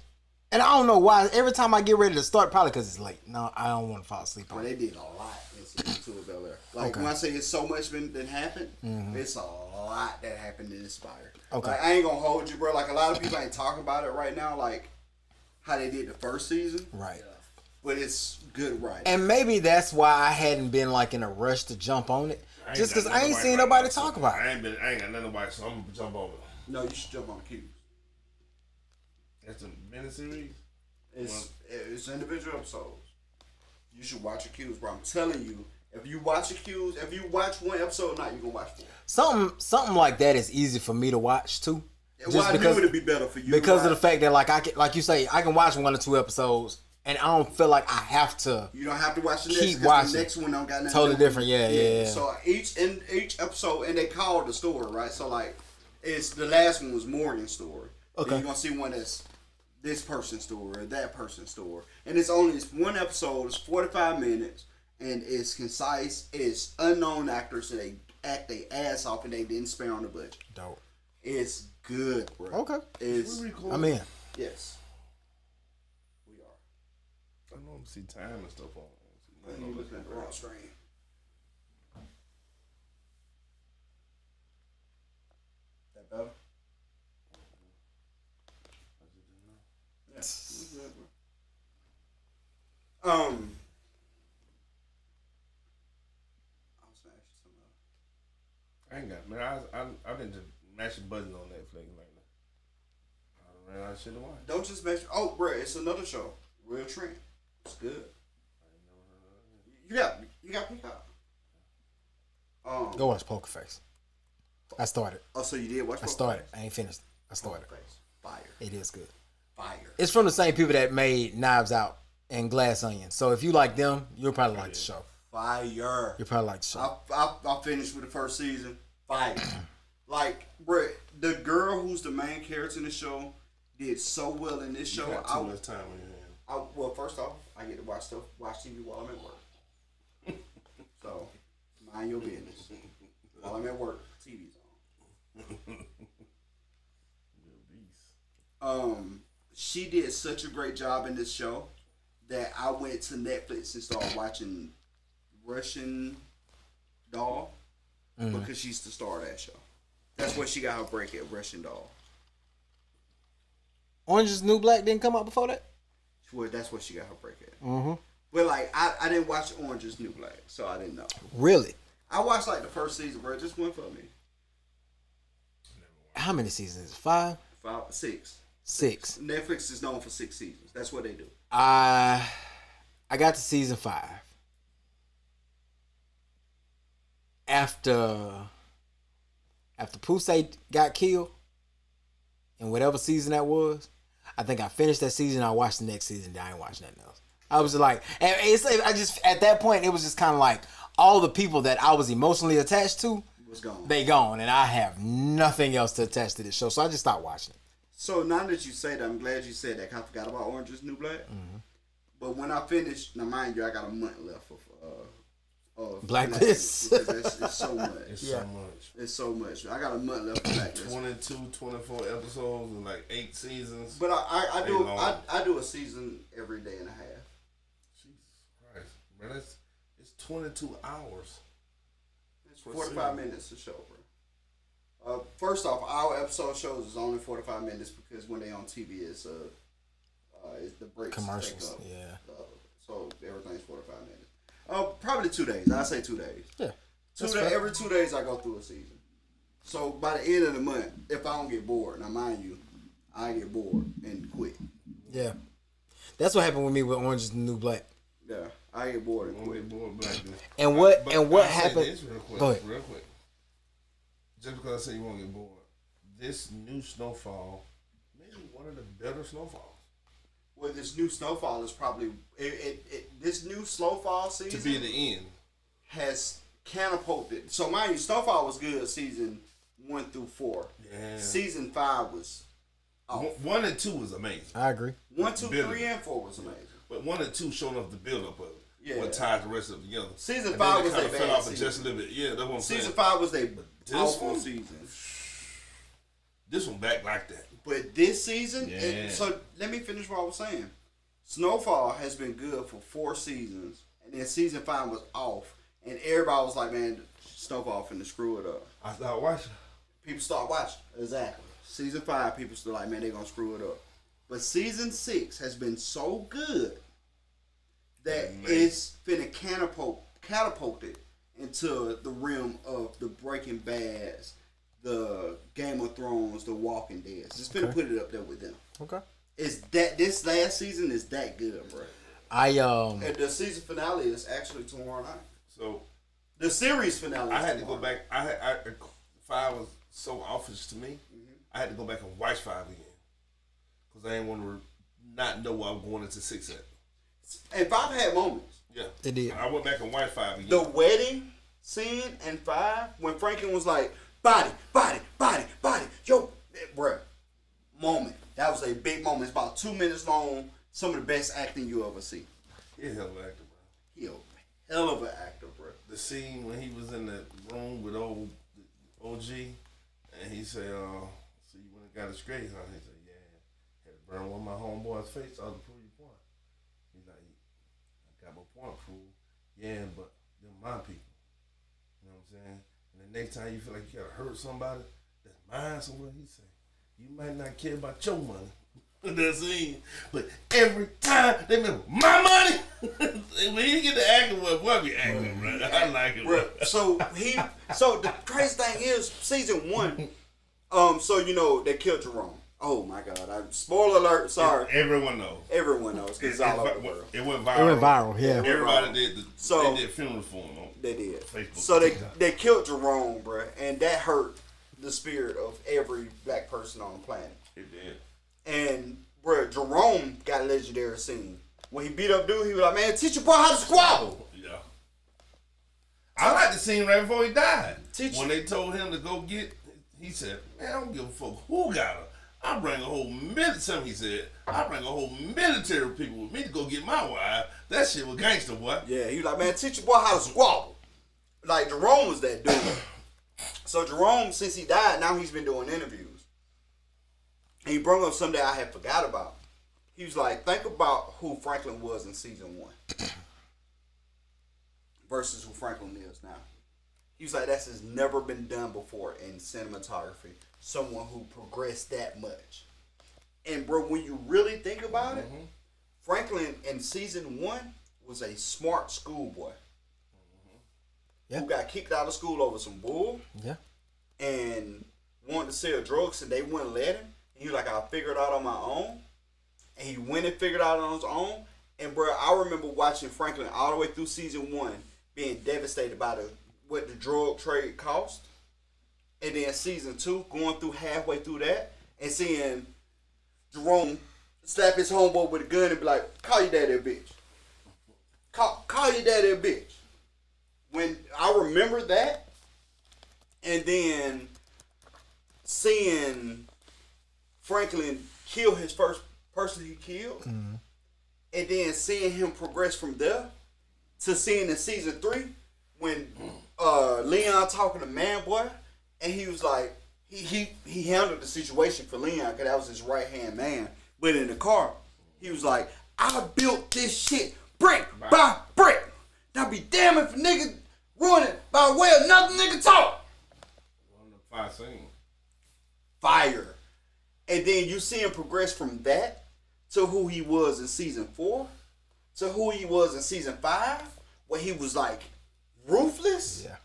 and I don't know why. Every time I get ready to start, probably because it's late. No, I don't want to fall asleep Bro, on they it. did a lot in season 2 of Bel-Air. Like, Okay. when I say it's so much that happened, it's a lot that happened in this fire. Okay. Like, I ain't gonna hold you, bro. Like, a lot of people ain't talking about it right now, like, how they did the first season. Right. But it's good writing. And maybe that's why I hadn't been like in a rush to jump on it, just because I ain't seen nobody talk about it. I ain't got nothing nobody, so I'm gonna jump over. No, you should jump on Q's. That's a miniseries. It's individual episodes. You should watch Q's, bro. I'm telling you, if you watch Q's, if you watch one episode a night, you're gonna watch 4. Something like that is easy for me to watch too. Well, I knew it'd be better for you because to of the fact that like I can, like you say, I can watch 1 or 2 episodes, and I don't feel like I have to. You don't have to watch the next. Keep 'cause watching. The next one don't got nothing. Totally to do with different, it. yeah. So each episode, and they call it the story, right? So like, it's the last one was Morgan's story. Okay. Then you're gonna see one that's this person's story or that person's story, and it's one episode. It's 45 minutes, and it's concise. It's unknown actors, so they act their ass off, and they didn't spare on the budget. Dope. It's good, bro. Okay. It's I'm in. yes. We are. I don't see time and stuff on. You looking at the wrong screen. That better? Yeah, you good, bro. I was gonna ask you something else. I ain't got, man. I've been just mashing buttons on Netflix like that. I ran out of shit to watch. Don't just mention. Oh, bro, it's another show. Real Trend. It's good. You got Peacock. Go watch Poker Face. I started. Oh, so you did watch? I started. I ain't finished. I started. Poker Face. Fire. It is good. Fire. It's from the same people that made Knives Out and Glass Onion. So if you like them, you'll probably like the show. Fire. You'll probably like the show. I finished with the first season. Fire. Like, bro, the girl who's the main character in the show did so well in this show. You got too much time on your hands. Well, first off, I get to watch TV while I'm at work. So, mind your business. While I'm at work, TV's on. She did such a great job in this show that I went to Netflix and started watching Russian Doll because she's the star of that show. That's where she got her break at, Russian Doll. Orange is the New Black didn't come out before that? Well, that's where she got her break at. Mm-hmm. But like, I didn't watch Orange is the New Black, so I didn't know. Really? I watched like the first season, bro. It just went for me. How many seasons? 5? 6. 6. Netflix is known for 6 seasons. That's what they do. I got to season 5. After Pusey got killed, and whatever season that was, I think I finished that season. I watched the next season. I ain't watched nothing else. I was like, I just at that point it was just kind of like all the people that I was emotionally attached to Was gone. They gone, and I have nothing else to attach to this show, so I just stopped watching it. So now that you say that, I'm glad you said that. 'Cause I forgot about Orange is the New Black. Mm-hmm. But when I finish, now mind you, I got a month left of Blacklist. because it's so much. It's so much. It's so much. I got a month left of Blacklist. 22, 24 episodes and like 8 seasons. But I do a season every day and a half. Jesus Christ, man, it's 22 hours. It's 45 minutes to show, bro. First off, our episode shows is only 45 minutes because when they on TV, it's the breaks Commercials, take up. yeah. So everything's 45 minutes. Probably 2 days. I say 2 days. Yeah. Every 2 days I go through a season. So by the end of the month, if I don't get bored, now mind you, I get bored and quit. Yeah. That's what happened with me with Orange is the New Black. Yeah, I get bored and quit. And what I'll say happened? this real quick, Go ahead. real quick. Just because I say you won't get bored, this new snowfall may be one of the better snowfalls. Well, this new snowfall is probably this new snowfall season To be the end. has catapulted. So mind you, snowfall was good season 1 through 4. Yeah. Season 5 was off. 1 and 2 was amazing. I agree. 1, 2, Billy. 3, and 4 was amazing. But 1 and 2 showing off the build up of it. Yeah. What ties the rest of it together. Season And 5 then was it kind their of fell bad off season. just a little bit. Yeah, that's what I'm saying. Season 5 was their this awful one- season. This one back like that. But this season, Yeah. so let me finish what I was saying. Snowfall has been good for 4 seasons, and then season 5 was off, and everybody was like, "Man, Snowfall finna screw it up." I started watching. People start watching. Exactly. Season 5, people still like, "Man, they gonna screw it up." But season 6 has been so good that it's finna catapult it into the realm of the Breaking Bads, the Game of Thrones, the Walking Dead. Just finna put it up there with them. Okay. It's that this last season is that good, bro. I And the season finale is actually tomorrow night. So The series finale. I is had to tomorrow. go back. I 5 was so office to me. I had to go back and watch 5 again because I didn't want to not know what I was going into 6 at. And 5 had moments. Yeah, It did. I went back and watched 5 again. The wedding scene in 5 when Franklin was like, "Body, body, body, body," yo, bruh, moment. That was a big moment. It's about 2 minutes long. Some of the best acting you ever see. He's a hell of an actor, bro. He a hell of an actor, bro. The scene when he was in the room with old OG, and he said, "So you went and got it straight, huh?" He said, "Yeah, had to burn one of my homeboys' face out to prove your point." He's like, "I got my point proved, yeah, but they're my people." You know what I'm saying? And the next time you feel like you gotta hurt somebody, that's mine. So what he say? You might not care about your money. That scene, but every time they remember my money. When he get the acting, what be acting, bro? I like it, bro. Bruh, so the crazy thing is, season 1, so you know they killed Jerome. Oh my God! Spoiler alert. Sorry, Everyone knows. everyone knows because it's all over the world. It went viral. it went viral. Yeah. Everybody did. So- They did funeral for him. They did. Facebook. So they killed Jerome, bruh, and that hurt the spirit of every black person on the planet. It did. And bruh, Jerome got a legendary scene. When he beat up dude, he was like, "Man, teach your boy how to squabble." Yeah. I like the scene right before he died. Teach- When they told him to go get, he said, "Man, I don't give a fuck who got her. I bring a whole military." He said, "I bring a whole military of people with me to go get my wife." That shit was gangster, boy. Yeah, he was like, "Man, teach your boy how to squabble." like Jerome was that dude. So Jerome, since he died, now he's been doing interviews. And he brought up something that I had forgot about. He was like, think about who Franklin was in season 1 versus who Franklin is now. He was like, that's never been done before in cinematography. Someone who progressed that much. And bro, when you really think about it, Franklin in season 1 was a smart schoolboy. Yeah. Who got kicked out of school over some bull. Yeah. And wanted to sell drugs and they wouldn't let him. And he was like, I'll figure it out on my own. And he went and figured it out on his own. And bro, I remember watching Franklin all the way through season 1 being devastated by what the drug trade cost. And then season 2, going through halfway through that and seeing Jerome slap his homeboy with a gun and be like, call your daddy a bitch. Call your daddy a bitch. When I remember that, and then seeing Franklin kill his first person he killed, and then seeing him progress from there to seeing in season 3 when Leon talking to Man Boy, and he was like, he handled the situation for Leon because that was his right hand man. But in the car, he was like, I built this shit brick by brick. Now be damn if a nigga ruin it by way of nothing nigga talk. One of the 5 scenes. Fire. And then you see him progress from that to who he was in season 4 to who he was in season 5, where he was like ruthless. Yeah.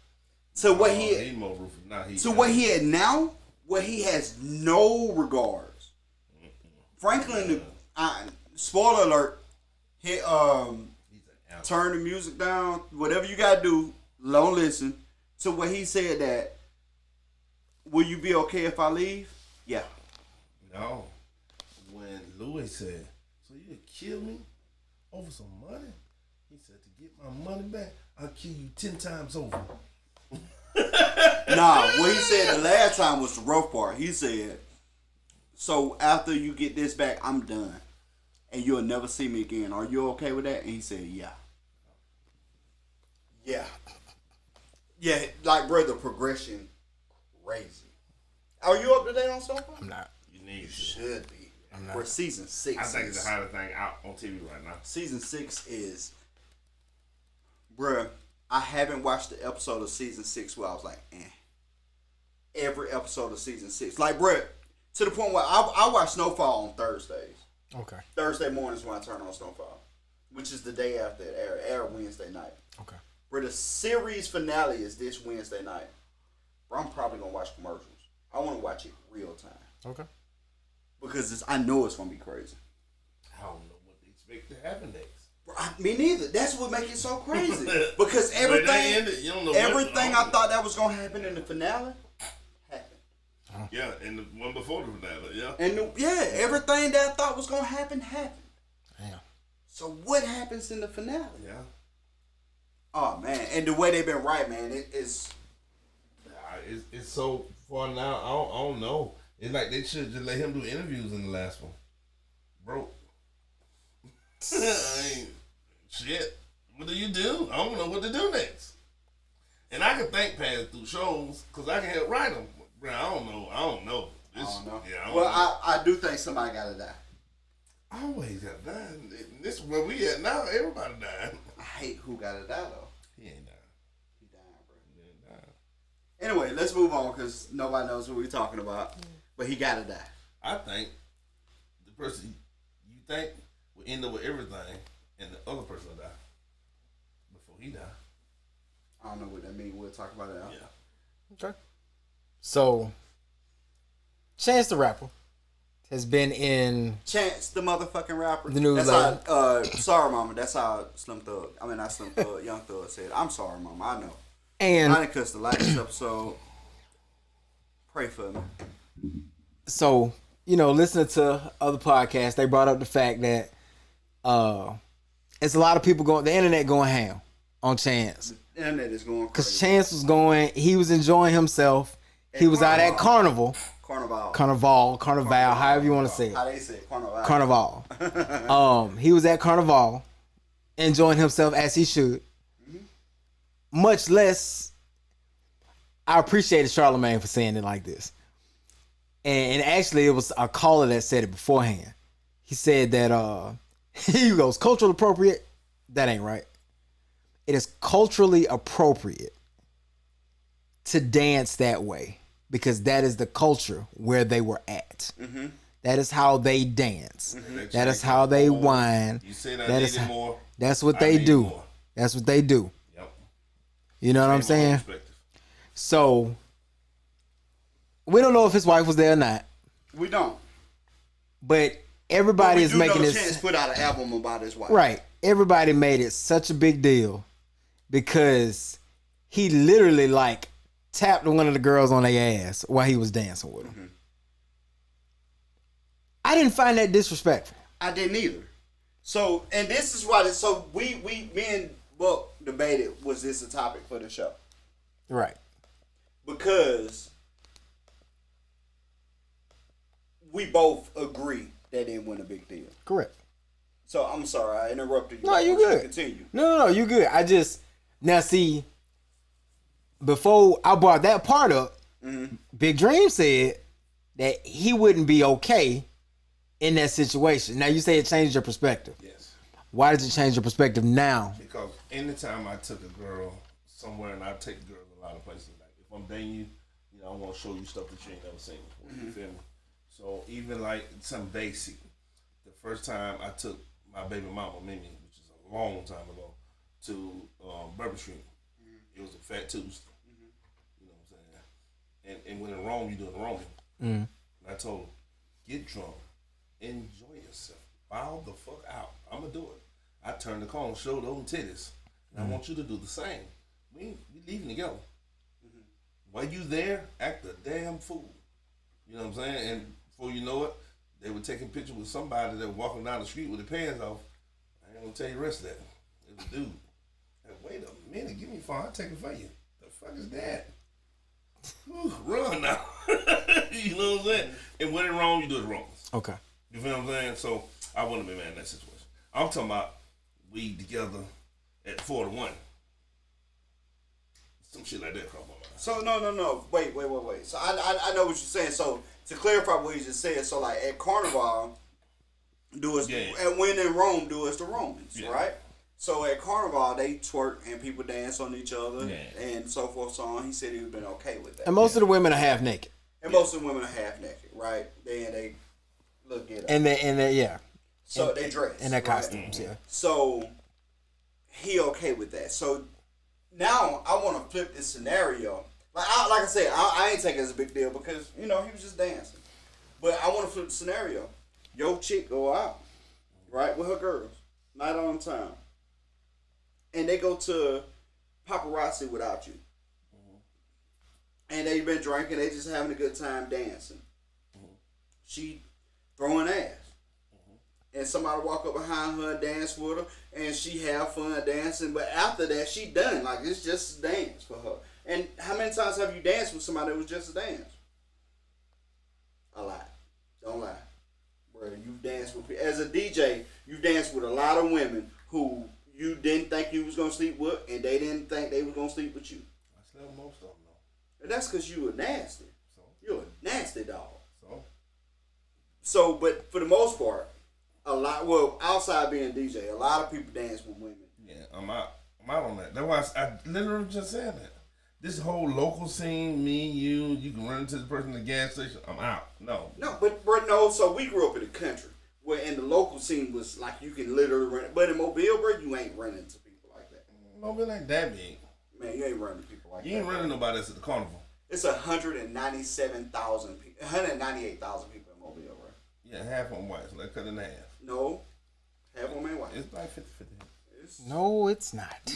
To what He more ruthless. Nah, to what he had now, where he has no regards. Franklin, spoiler alert, he turn the music down, whatever you gotta do, don't listen. To where he said that, will you be okay if I leave? Yeah. No. When Louis said, so you would kill me over some money? He said, to get my money back, I'll kill you 10 times over. Nah, what he said the last time was the rough part. He said, so after you get this back, I'm done. And you'll never see me again. Are you okay with that? And he said, yeah. Yeah. Yeah, like, bro, the progression, crazy. Are you up to date on Souf? I'm not. You need You to. should be. I'm not. We're season 6. I think it's the hottest thing out on TV right now. Season 6 is, bruh, I haven't watched the episode of season 6 where I was like, every episode of season 6. Like, bruh, to the point where I watch Snowfall on Thursdays. Okay. Thursday mornings when I turn on Snowfall, which is the day after it air Wednesday night. Okay. Where the series finale is this Wednesday night. Bro, I'm probably going to watch commercials. I want to watch it real time. Okay. Because I know it's going to be crazy. I don't know what they expect to happen next. Bro, me neither. That's what makes it so crazy. Because everything, You don't know everything I thought that was going to happen in the finale happened. Yeah, and the one before the finale, yeah. And everything that I thought was going to happen happened. Damn. So what happens in the finale? Yeah. Oh, man. And the way they've been writing, man, it's It's so far now, I don't know. It's like they should just let him do interviews in the last one. Bro. I mean, shit. What do you do? I don't know what to do next. And I can think past through shows because I can help write them. Bro, I don't know. I don't know. Yeah, I don't well, know. I do think somebody got to die. I always got to die. This is where we at now. Everybody died. I hate who got to die, though. He ain't died. He died, bro. He ain't died. Anyway, let's move on because nobody knows what we're talking about. But he got to die. I think the person you think will end up with everything and the other person will die before he die. I don't know what that means. We'll talk about it now. Yeah. Okay. So, Chance the Rapper has been in Chance the motherfucking rapper. The news That's how, sorry, mama. That's how Slim Thug. I mean, not Slim Thug. Young Thug said, "I'm sorry, mama. I know. and I didn't cuss the last episode. Pray for me." so, listening to other podcasts, they brought up the fact that it's a lot of people the internet going ham on Chance. The internet is going Because crazy. Chance he was enjoying himself. He was out at Carnival, Carnival. however you want to say How it. they say it, Carnival. Carnival. He was at Carnival, enjoying himself as he should. Much less I appreciated Charlamagne for saying it like this. And actually, it was a caller that said it beforehand. He said that, he goes, cultural appropriate. That ain't right. It is culturally appropriate to dance that way because that is the culture where they were at. Mm-hmm. That is how they dance. Mm-hmm. That is how they whine. You said I needed more. That's what they do. More. That's what they do. Yep. You know what I'm saying? So, we don't know if his wife was there or not. We don't. But everybody is making this. Chance put out an album about his wife. Right. Everybody made it such a big deal because he literally like tapped one of the girls on their ass while he was dancing with them. Mm-hmm. I didn't find that disrespectful. I didn't either. So, and this is why. So me and Buck debated, was this a topic for the show? Right. Because we both agree that it wasn't a big deal. Correct. So I'm sorry I interrupted you. No, you good. Continue. No, you good. I just now see. Before I brought that part up, mm-hmm. Big Dream said that he wouldn't be okay in that situation. Now you say it changed your perspective. Yes. Why does it change your perspective now? Because anytime I took a girl somewhere, and I take girls a lot of places, like if I'm dating you, you know, I want to show you stuff that you ain't never seen before. Mm-hmm. You feel me? So even like some basic, the first time I took my baby mama Mimi, which is a long time ago, to Bourbon Street, mm-hmm. It was a Fat Tuesday. Mm-hmm. You know what I'm saying? And when in Rome, you do it in Rome. Mm-hmm. And I told her, get drunk, enjoy yourself, bow the fuck out. I'm gonna do it. I turned the corner, showed those titties, and I want you to do the same. We leaving together. Mm-hmm. While you there, act a damn fool. You know what I'm saying? And before you know it, they were taking pictures with somebody that was walking down the street with their pants off. I ain't gonna tell you the rest of that. It was a dude. Like, wait a minute, give me a phone, I'll take it for you. The fuck is that? Ooh, run now. You know what I'm saying? And when it's wrong, you do it wrong. Okay. You feel what I'm saying? So I wouldn't be mad in that situation. I'm talking about we together at 4 to 1. Some shit like that crossed my mind. So no. Wait. So I know what you're saying. So to clarify what you just said, so like at Carnival, and when in Rome, do us the Romans, right? So at Carnival, they twerk and people dance on each other and so forth, so on. He said he would have been okay with that. And most of the women are half naked. And most of the women are half naked, right? They look good. And they yeah. So they dress. In their costumes, right? Yeah. So he okay with that. So now I want to flip this scenario. Like I said, I ain't take it as a big deal because, you know, he was just dancing. But I want to flip the scenario. Your chick go out, right, with her girls, night on time. And they go to paparazzi without you. Mm-hmm. And they've been drinking, they just having a good time dancing. Mm-hmm. She throwing ass. Mm-hmm. And somebody walk up behind her and dance with her, and she have fun dancing. But after that, she done. Like, it's just a dance for her. And how many times have you danced with somebody that was just a dance? A lot. Don't lie. Bro, you've danced with, as a DJ, you've danced with a lot of women who you didn't think you was going to sleep with, and they didn't think they was going to sleep with you. I slept with most of them, though. And that's because you were nasty. So? You're a nasty dog. So, but for the most part, outside being a DJ, a lot of people dance with women. Yeah, I'm out on that. That's why I literally just said that. This whole local scene, me, you can run into the person at the gas station, I'm out. No, so we grew up in the country. Where in the local scene was like you can literally run it. But in Mobile, bro, you ain't running into people like that. Mobile ain't that big. Man, you ain't running people like that. You ain't running nobody else at the carnival. It's 197,000 people. 198,000 people in Mobile, bro. Yeah, half on white, so let's cut it in half. No. Half on man white. It's like 50-50. No, it's not.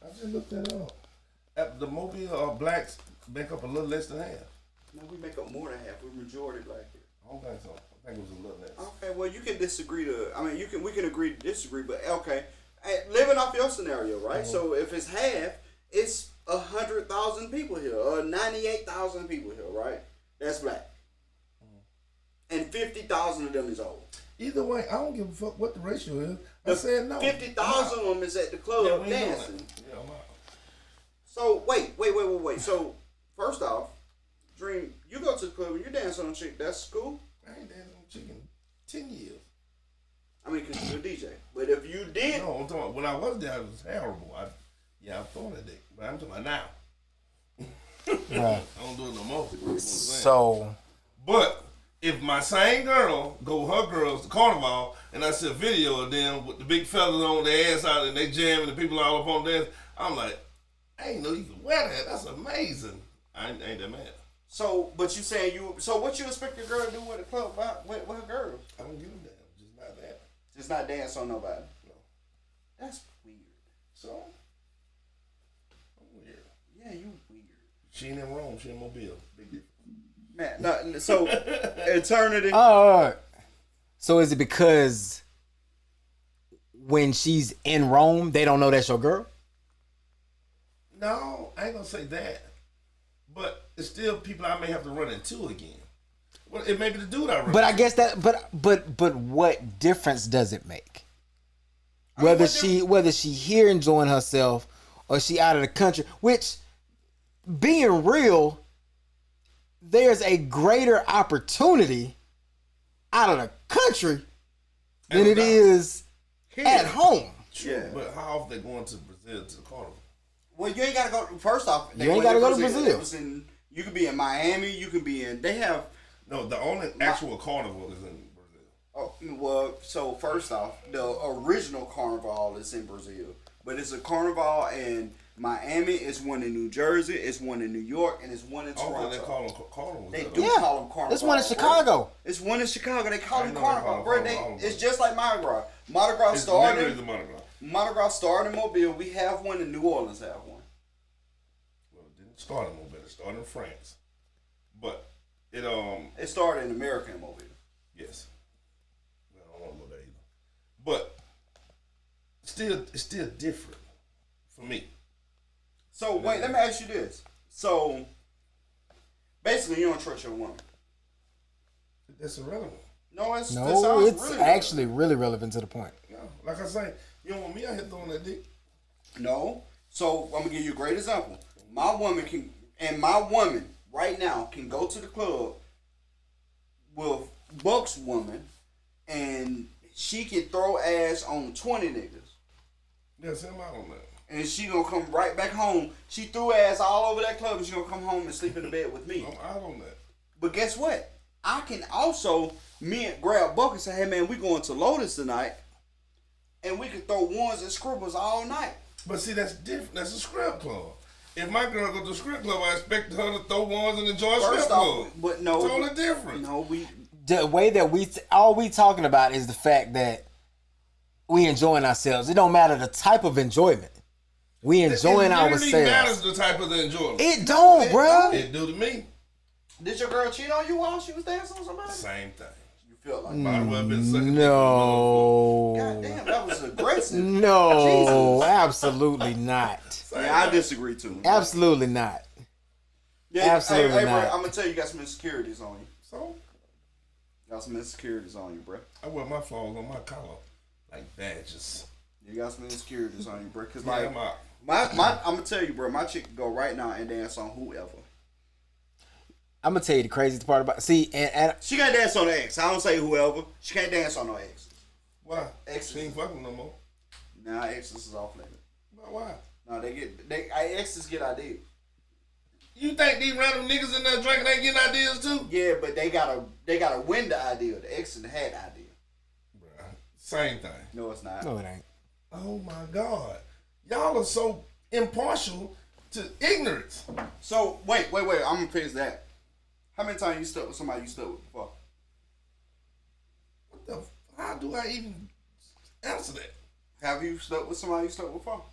I just looked that up. The Mobile blacks make up a little less than half. No, we make up more than half. We're majority black here. I don't think so. I think it was a little less. Okay, well, you can disagree we can agree to disagree, but okay. Hey, living off your scenario, right? Mm-hmm. So if it's half, it's 100,000 people here, or 98,000 people here, right? That's black. Mm-hmm. And 50,000 of them is old. Either way, I don't give a fuck what the ratio is. I said no. 50,000 of them is at the club dancing. Yeah, I'm out. So wait. So First off, Dream, you go to the club and you dance on a chick. That's cool. I ain't dancing on chicken 10 years. I mean, because you're a DJ. But if you did, No, I'm talking about when I was there, it was terrible. I'm throwing that dick, but I'm talking about now. Right. I don't do it no more. You know what I'm saying? So, But if my same girl go with her girls to Carnival and I see a video of them with the big feathers on their ass out and they jamming the people all up on dance, I'm like, I ain't know you could wear that. That's amazing. I ain't that mad. so, but you saying you, so what you expect your girl to do with a club, with her girls? I don't give a damn. Just not that. Just not dance on nobody. No. That's weird. So, I'm weird. Yeah, you weird. She ain't in Rome. She in Mobile. Big difference. Man, no, so, eternity. so is it because when she's in Rome, they don't know that's your girl? No, I ain't gonna say that. But it's still people I may have to run into again. Well, it may be the dude I run But I into. guess that, but what difference does it make? I mean, Whether she here enjoying herself or she out of the country, which, being real, there's a greater opportunity out of the country than it is at home. True, Yeah. but how often they going to Brazil to the carnival? Well, you ain't gotta go. First off, You ain't gotta go to Brazil. It was in, you could be in Miami. You could be in. They have. No, the only actual carnival is in Brazil. Oh well, so first off, the original carnival is in Brazil, but it's a carnival in Miami. It's one in New Jersey. It's one in New York, and it's one in Toronto. Oh, they call them carnivals. They though. do Yeah. call them carnival. There's one in bro. Chicago. It's one in Chicago. They call I them know they call carnival, them bro. carnival. It's just like Mardi Gras. Mardi Gras It's literally the started. Mardi Gras. Mardi Gras started in Mobile. We have one in New Orleans. Have one. Well, it didn't start in Mobile. It started in France. But it It started in America in Mobile. yes. I don't know that either. But it's still different for me. So wait, let me ask you this. So basically, you don't trust your woman. That's irrelevant. No, that No, sounds it's really actually really relevant to the point. No, like I say, you don't want me out here throwing that dick. No. So I'm gonna give you a great example. My woman right now can go to the club with Buck's woman, and she can throw ass on 20 niggas, Yeah, send them out on that. and she gonna come right back home. She threw ass all over that club, and she gonna come home and sleep in the bed with me. I'm out on that. But guess what? I can also grab Buck and say, "Hey man, we going to Lotus tonight, and we can throw ones and scribbles all night." But see, that's different. That's a strip club. If my girl go to a strip club, I expect her to throw ones and enjoy a strip First club. off, but no, Totally different. No, we The way that all we talking about is the fact that we enjoying ourselves. It don't matter the type of enjoyment. We enjoying it literally matters ourselves. the type of the enjoyment. It don't, bruh. It do to me. did your girl cheat on you while she was dancing on somebody? Same thing. You felt like Might as well been sucking No. God damn, that was aggressive. No, Jesus. absolutely not. Yeah, I disagree too. Absolutely not. Yeah, absolutely hey, not. bro, I'm gonna tell you, you got some insecurities on you. So Got some insecurities on you, bro. I wear my flaws on my collar like badges. You got some insecurities on you, bro. Cause Yeah, like I'm out. I'm gonna tell you, bro. My chick can go right now and dance on whoever. I'm gonna tell you the craziest part about and She can't dance on the ex. I don't say whoever. She can't dance on no exes. Why? Exes. She ain't fucking no more. Nah, exes is off limit. But why? No, exes get ideas. You think these random niggas in there drinking ain't getting ideas too? Yeah, but they gotta win the idea. The exes had the idea. Bruh, same thing. No, it's not. no, it ain't. Oh my God. Y'all are so impartial to ignorance. So wait. I'm gonna fix that. How many times you slept with somebody you slept with before? What the? How do I even answer that? Have you slept with somebody you slept with before?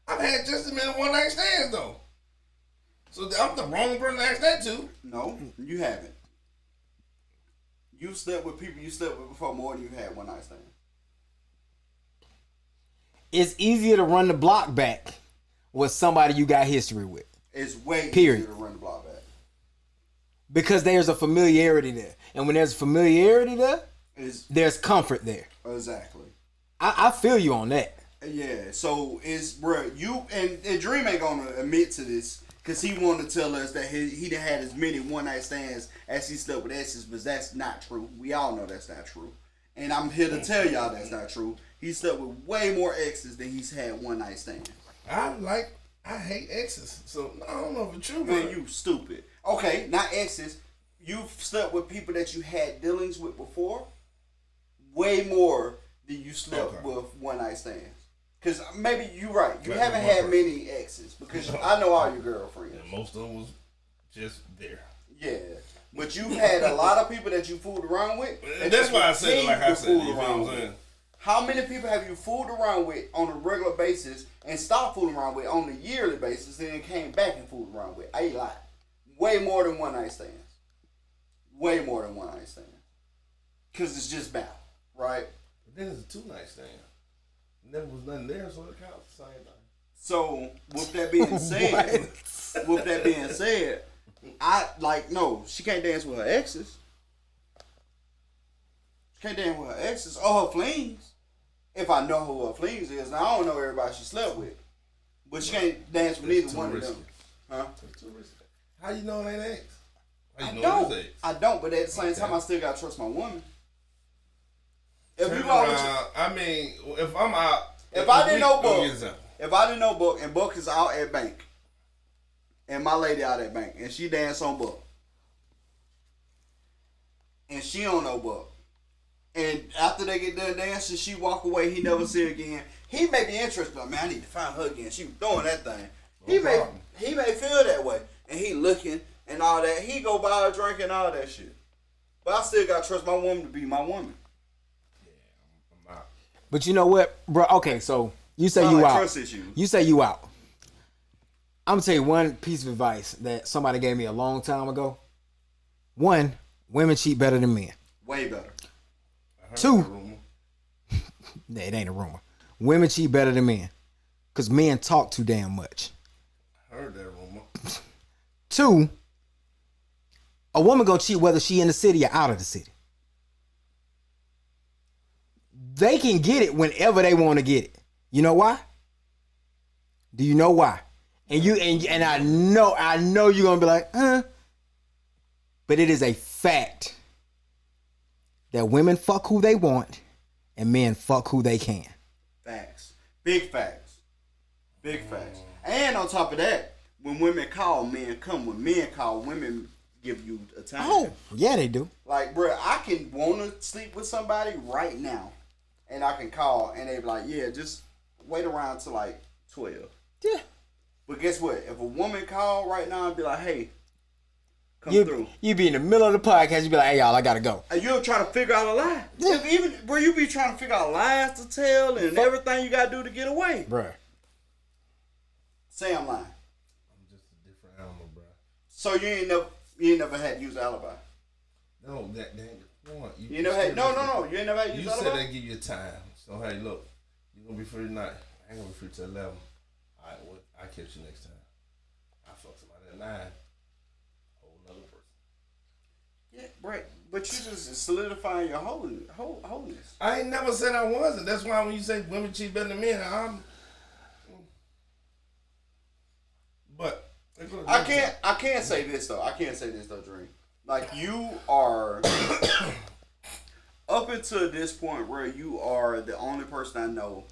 I've had just as many one night stands though. So I'm the wrong person to ask that to. No, you haven't. You slept with people you slept with before more than you had one night stand. It's easier to run the block back with somebody you got history with It's way Period. easier to run the block back. because there's a familiarity there, and when there's familiarity there, there's comfort there. Exactly. I feel you on that. Yeah. So it's bro, you and Dream ain't gonna admit to this. Because he wanted to tell us that he done had as many one-night stands as he slept with exes, but that's not true. We all know that's not true. And I'm here to tell y'all that's not true. He slept with way more exes than he's had one-night stands. I hate exes, so I don't know if it's true. Man, you stupid. Okay, not exes. You've slept with people that you had dealings with before. Way more than you slept with one-night stands. Because maybe you're right. You haven't had many exes. Because I know all your girlfriends. And most of them was just there. Yeah. But you've had a lot of people that you fooled around with. And that's why I said it like I said. You feel what I'm saying? How many people have you fooled around with on a regular basis and stopped fooling around with on a yearly basis and then came back and fooled around with? A lot. Way more than one-night stands. Way more than one-night stands. Because it's just battle, right? But then it's a two-night stand. Never was nothing there, so it counts the same thing. So, with that being said, no, she can't dance with her exes. She can't dance with her exes or her flings. If I know who her flings is, now I don't know everybody she slept with. But she can't dance with neither one of them. Huh? That's too risky. How you know it ain't ex? How you know it's ex? I don't, but at the same time, I still gotta trust my woman. If Turn you go with around, I mean, if I'm out, if I didn't know Buck, and Buck is out at bank, and my lady out at bank, and she dance on Buck, and she don't know Buck, and after they get done dancing, she walk away, he never see her again. He may be interested, but man, I need to find her again. She was doing that thing. He may feel that way, and he looking and all that. He go buy a drink and all that shit. But I still gotta trust my woman to be my woman. But you know what, bro? Okay, so you say you out. You say you out. I'm gonna tell you one piece of advice that somebody gave me a long time ago. One, women cheat better than men. Way better. Two, it ain't a rumor. Women cheat better than men, cause men talk too damn much. I heard that rumor. Two, a woman gonna cheat whether she in the city or out of the city. They can get it whenever they want to get it. You know why? Do you know why? And I know you're gonna be like, but it is a fact that women fuck who they want and men fuck who they can. Facts. Big facts. Big facts. And on top of that, when women call, men come. When men call, women give you a time. Oh, yeah, they do. Like, bro, I can want to sleep with somebody right now. And I can call, and they be like, yeah, just wait around till like 12. Yeah. But guess what? If a woman call right now and be like, hey, come through. You be in the middle of the podcast, you be like, hey, y'all, I gotta go. And you're trying to figure out a lie. Yeah. Even where you be trying to figure out lies to tell and everything you gotta do to get away. Bruh. Say I'm lying. I'm just a different animal, bro. So you ain't never had to use alibi. No, that ain't the point. You never had no. You ain't never had to use alibi. You said they give you time. So hey, look, you gonna be free tonight. I ain't gonna be free till 11. All right, well, I'll catch you next time. I fuck somebody at 9. Whole another person. Yeah, right. But you just solidifying your holiness. I ain't never said I wasn't. That's why when you say women cheat better than men, But I can't say this though. Dream. Like you are up until this point where you are the only person I know.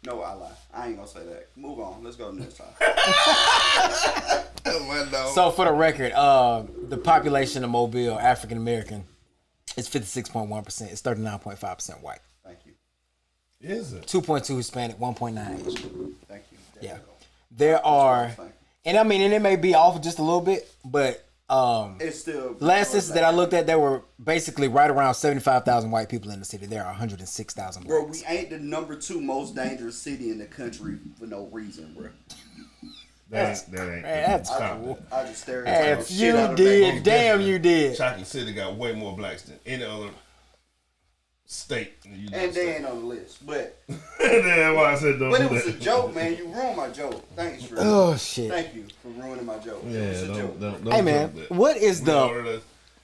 No, I lie. I ain't gonna say that. Move on. Let's go to the next time. So for the record, the population of Mobile, African American, is 56.1%. It's 39.5% white. Thank you. Is it? 2.2 Hispanic, 1.9 Asian. Thank you. Yeah. There are, and I mean, and it may be off just a little bit, but it's still last census that I looked at, there were basically right around 75,000 white people in the city. There are 106,000 Bro, blacks. we ain't the number 2 most dangerous city in the country for no reason, bro. That ain't. That's cool. I just stereotyped If you did, damn you did. Chocolate City got way more blacks than any other state in the United And they States. ain't on the list, but That's why I said don't but do it was that. a joke, man. You ruined my joke. Thanks, Drew. Oh shit. Thank you for ruining my joke. Yeah, It was a joke. don't Hey man, joke that. what is We the? already-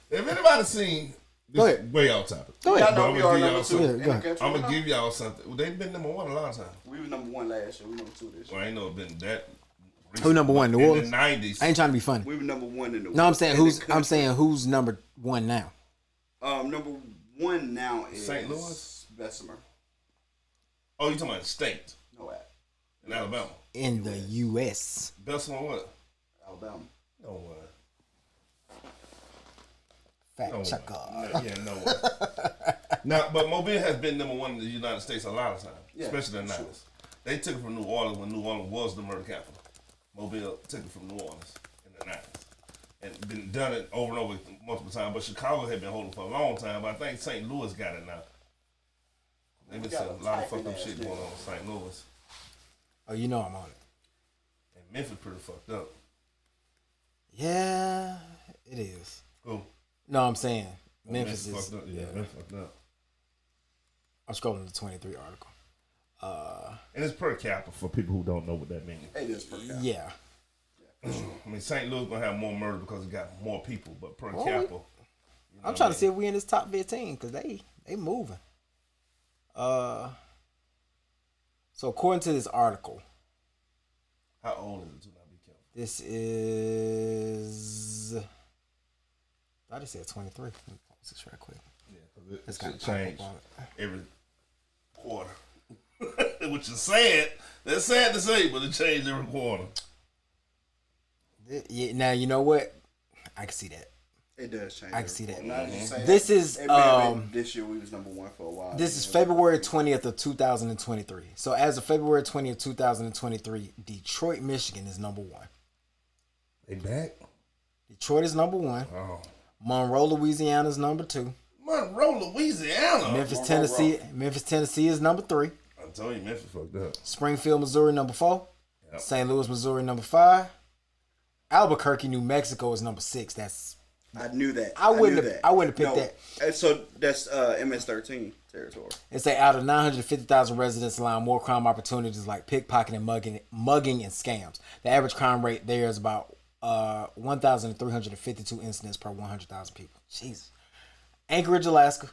If anybody's seen Go this, ahead. way off topic. Go Y'all ahead. know But we I'ma are give number y'all 2 something. in the Go ahead. country. I'm gonna give y'all something. Well, they've been number 1 a lot of times. We were number 1 last year. We number 2 this year. Well, I ain't know it been that Who number one? New in Orleans. the 90s. I ain't trying to be funny. We were number one in the. No, I'm saying in the who's number one now. Number one now is St. Louis? Bessemer. Oh, you talking about state? No, at In Alabama. In the U.S. Bessemer what? Alabama. No way. Fact No checker. way. No way. Now, but Mobile has been number one in the United States a lot of times, Yeah, especially in the sure. 90s. They took it from New Orleans when New Orleans was the murder capital. Mobile took it from New Orleans in the 90s. And been done it over and over multiple times. But Chicago had been holding for a long time. But I think St. Louis got it now. They've been seeing a lot of fucked up shit going on in St. Louis. Oh, you know I'm on it. And Memphis pretty fucked up. Yeah, it is. Cool. No, I'm saying Memphis is. fucked up. Yeah, Memphis fucked up. I'm scrolling the 23 article. And it's per capita for people who don't know what that means. It is per capita. Yeah. I mean, St. Louis gonna have more murder because it got more people, but per Well, capita. I'm trying to see if we in this top 15 because they moving. So according to this article, How old is it to not be killed? this is. I just said 23. Let me pause this right quick. Yeah, because It's it got should to pop change up on it. every quarter. Which is sad. That's sad to say, but it changed every quarter. Yeah, now you know what? I can see that. It does change. I can see that. Now that you say This that, is it may have been this year we was number one for a while. This is February 20th of 2023. So as of February 20th, 2023, Detroit, Michigan is number one. They back? Detroit is number one. Oh. Monroe, Louisiana is number two. Monroe, Louisiana. Memphis, Tennessee is number three. I told you Memphis fucked up. Springfield, Missouri, number four. Yep. St. Louis, Missouri, number five. Albuquerque, New Mexico is number six. That's I knew that. I wouldn't have picked that. And so that's MS-13 territory. It say out of 950,000 residents allowing more crime opportunities like pickpocketing and mugging and scams. The average crime rate there is about 1,352 incidents per 100,000 people. Jesus. Anchorage, Alaska.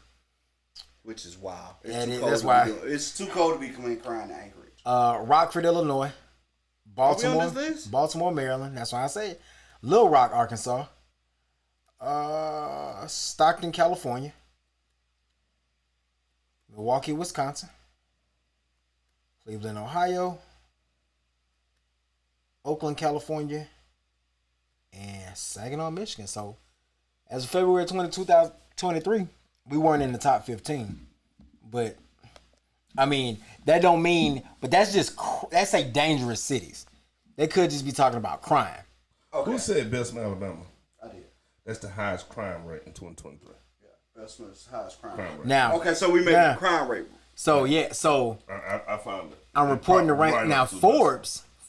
Which is wild. It's Yeah, too cold that's to why. be it's too cold to be committing crime in Anchorage. Rockford, Illinois. Baltimore, on this list? Baltimore, Maryland. That's why I say it. Little Rock, Arkansas. Stockton, California. Milwaukee, Wisconsin. Cleveland, Ohio. Oakland, California. And Saginaw, Michigan. So, as of February 20, 2023, we weren't in the top 15. But, I mean, that don't mean, but that's a dangerous cities. They could just be talking about crime. Okay. Who said Bessemer, Alabama? I did. That's the highest crime rate in 2023. Yeah. Bessemer's highest crime Crime rate. rate. Now, Okay, so we made now- the crime rate. So I found it. I'm reporting the rank Right now. up to Bessemer.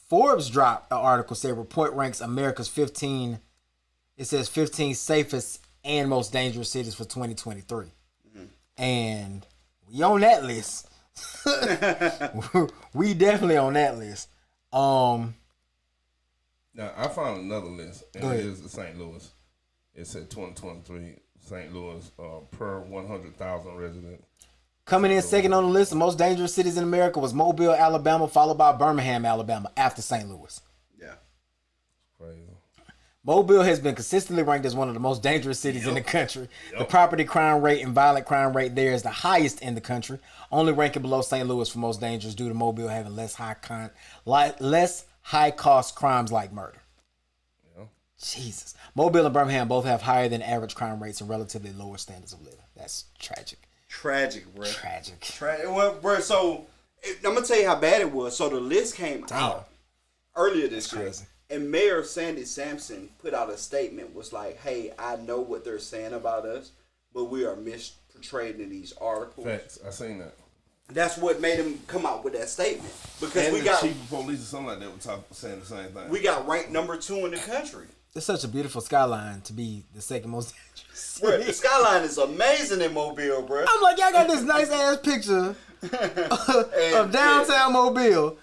Forbes dropped an article said report ranks America's 15. It says 15 safest and most dangerous cities for 2023, and we on that list. We definitely on that list. Now, I found another list, and Go it ahead. is the St. Louis. It said 2023 St. Louis per 100,000 residents. Coming in second on the list of most dangerous cities in America was Mobile, Alabama, followed by Birmingham, Alabama, after St. Louis. Yeah. Crazy. Mobile has been consistently ranked as one of the most dangerous cities in the country. The property crime rate and violent crime rate there is the highest in the country, only ranking below St. Louis for most dangerous due to Mobile having less high cost crimes like murder. Yeah. Jesus. Mobile and Birmingham both have higher than average crime rates and relatively lower standards of living. That's tragic. Tragic, bro. Tragic. Well, bro, so I'm gonna tell you how bad it was. So the list came out earlier this year, crazy. and Mayor Sandy Sampson put out a statement. Was like, "Hey, I know what they're saying about us, but we are misportrayed in these articles." Facts. I seen that. That's what made him come out with that statement because And we the got chief of police or something like that was saying the same thing. we got ranked number 2 in the country. It's such a beautiful skyline to be the second most dangerous Bro, city. the skyline is amazing in Mobile, bro. I'm like, y'all got this nice ass picture of downtown Mobile.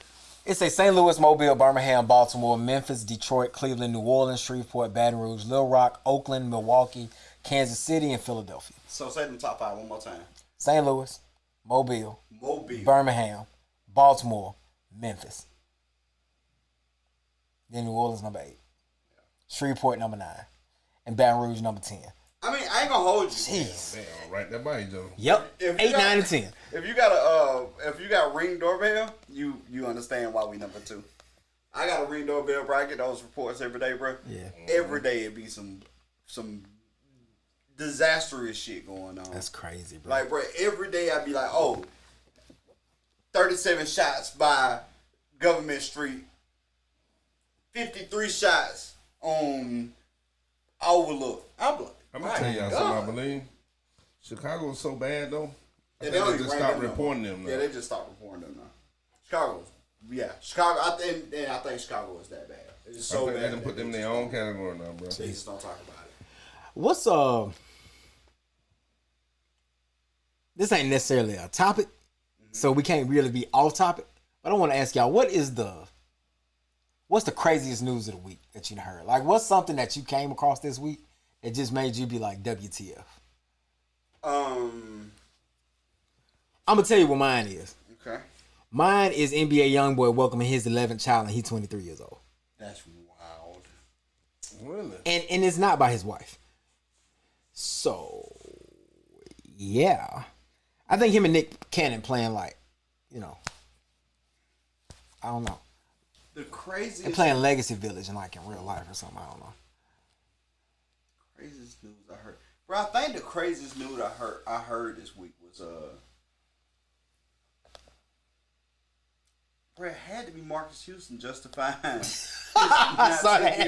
It's a St. Louis, Mobile, Birmingham, Baltimore, Memphis, Detroit, Cleveland, New Orleans, Shreveport, Baton Rouge, Little Rock, Oakland, Milwaukee, Kansas City, and Philadelphia. So say them top 5 one more time. St. Louis, Mobile, Mobile. Birmingham, Baltimore, Memphis. Then New Orleans number 8. Shreveport number 9. And Baton Rouge number 10. I mean, I ain't gonna hold you. Jeez. Man, right there by you, Joe. Yep. If 8, you 9, and 10. If you got Ring doorbell, you understand why we number 2. I got a Ring doorbell, bro. I get those reports every day, bro. Yeah. Every day it be some disastrous shit going on. That's crazy, bro. Like, bro, every day I be like, 37 shots by Government Street, 53 shots on Overlook. I'm like, I'm gonna tell y'all something. I believe Chicago is so bad though. Yeah, They just stopped reporting them. Now. Yeah, they just stopped reporting them now. Chicago. I think Chicago is that bad. It's so bad. They done put them in their own category now, bro. They just don't talk about it. What's this ain't necessarily a topic, so we can't really be off topic. But I want to ask y'all, what's the craziest news of the week that you heard? Like, what's something that you came across this week that just made you be like, WTF? I'm gonna tell you what mine is. Okay. Mine is NBA YoungBoy welcoming his 11th child, and he's 23 years old. That's wild. Really? And it's not by his wife. So, yeah. I think him and Nick Cannon playing like, I don't know. The craziest. They're playing Legacy Village in real life or something. I don't know. Craziest news I heard. Bro, I think the craziest news I heard this week was bro, it had to be Marcus Houston justifying. I saw that.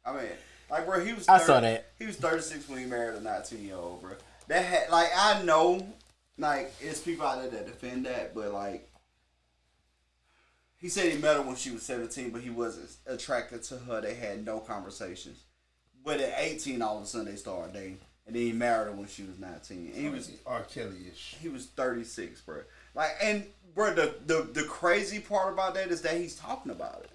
I mean, bro, he was. I saw that. He was 36 when he married a 19-year-old, bro. That had I know, it's people out there that defend that, but he said he met her when she was 17, but he wasn't attracted to her. They had no conversations. But at 18, all of a sudden they started dating, and then he married her when she was 19. And he was R. Kelly-ish. He was 36, bro. Bro, the crazy part about that is that he's talking about it.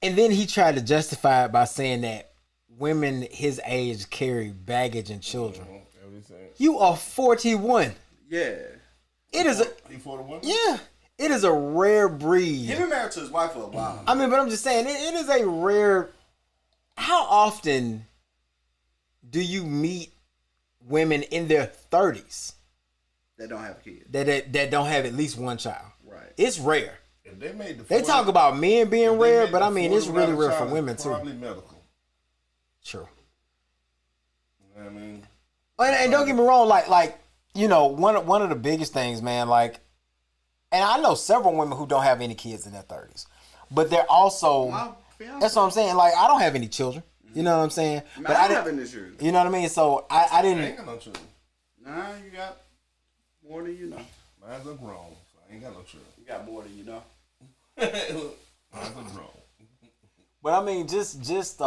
And then he tried to justify it by saying that women his age carry baggage and children. You are 41. Yeah. It is a. He 41? Yeah. It is a rare breed. He been married to his wife for a while. I mean, but I'm just saying, it is a rare. How often do you meet women in their 30s that don't have kids? That don't have at least one child. Right. It's rare. If they made the 40, they talk about men being rare, but I mean, it's really rare for women too. Probably medical. True. I mean, and don't get me wrong, one of the biggest things, man, and I know several women who don't have any kids in their 30s, but they're also. That's what I'm saying. I don't have any children. You know what I'm saying? But I didn't have any children. You know what I mean? So I didn't. I ain't got no children. Nah, you got more than you know. Mine's are grown, so I ain't got no children. You got more than you know. Mine's are grown. But I mean, just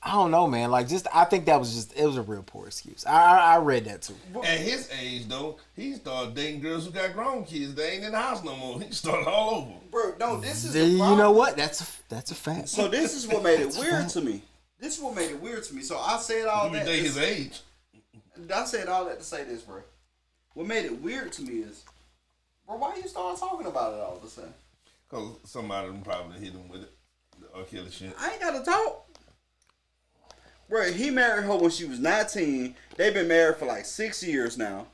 I don't know, man. I think it was a real poor excuse. I read that too. At his age, though, he started dating girls who got grown kids. They ain't in the house no more. He started all over. Bro, no, this is the problem. You know what? That's a fact. So this is what made it weird to me. This is what made it weird to me. So I said all that. Date his age. I said all that to say this, bro. What made it weird to me is, bro, why you start talking about it all of a sudden? Because somebody probably hit him with it. The R. Kelly shit. I ain't got to talk. Bro, he married her when she was 19. They've been married for 6 years now.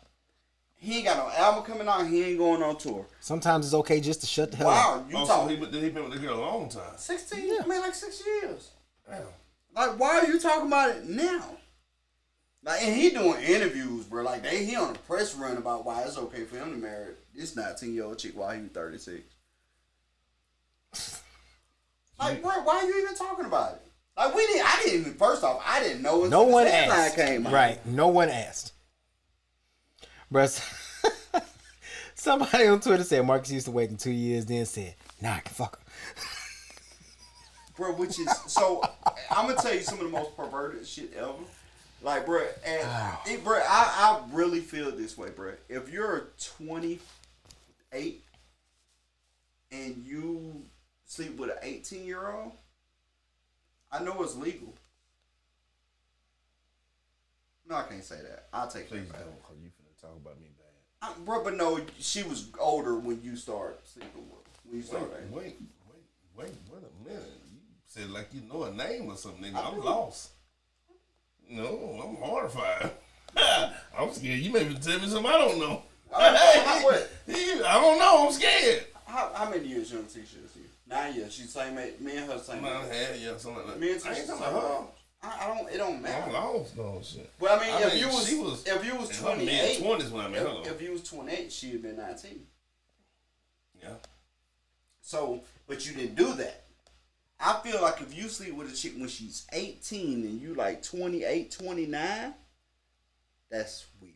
He ain't got no album coming out. He ain't going on tour. Sometimes it's okay just to shut the hell up. Wow, you talking? He been with the girl a long time. 16? Yeah. I mean, 6 years. Damn. Why are you talking about it now? And he doing interviews, bro. He on a press run about why it's okay for him to marry this 19-year-old chick while he 36. Bro, why are you even talking about it? I didn't even, first off, I didn't know until no one the asked. headline came out. Right, no one asked. Bruh, somebody on Twitter said Marcus used to wait in 2 years, then said, nah, I can fuck her. Bro, which is, so, I'm going to tell you some of the most perverted shit ever. Bro, I really feel this way, bro. If you're 28 and you sleep with an 18-year-old, I know it's legal. No, I can't say that. I'll take Please that back. don't, because you finna talk about me bad. Bro, but no, she was older when you started sleeping with her. when you started dating? Wait a minute. You said like you know a name or something, nigga. I'm lost. No, I'm horrified. I'm scared. You may be telling me something I don't know. What? I don't know. I'm scared. How many years young Tisha is you? 9 years. She's same age. Me and her same age. 9.5 years, something like that. Me and I ain't Tisha talking same about her. age. I don't. It don't matter. I'm lost. No shit. But I mean, if she you was in her 28, mid-20s when I met her. if you was 28, she'd have been 19. Yeah. So, but you didn't do that. I feel like if you sleep with a chick when she's 18 and you like 28, 29, that's weird.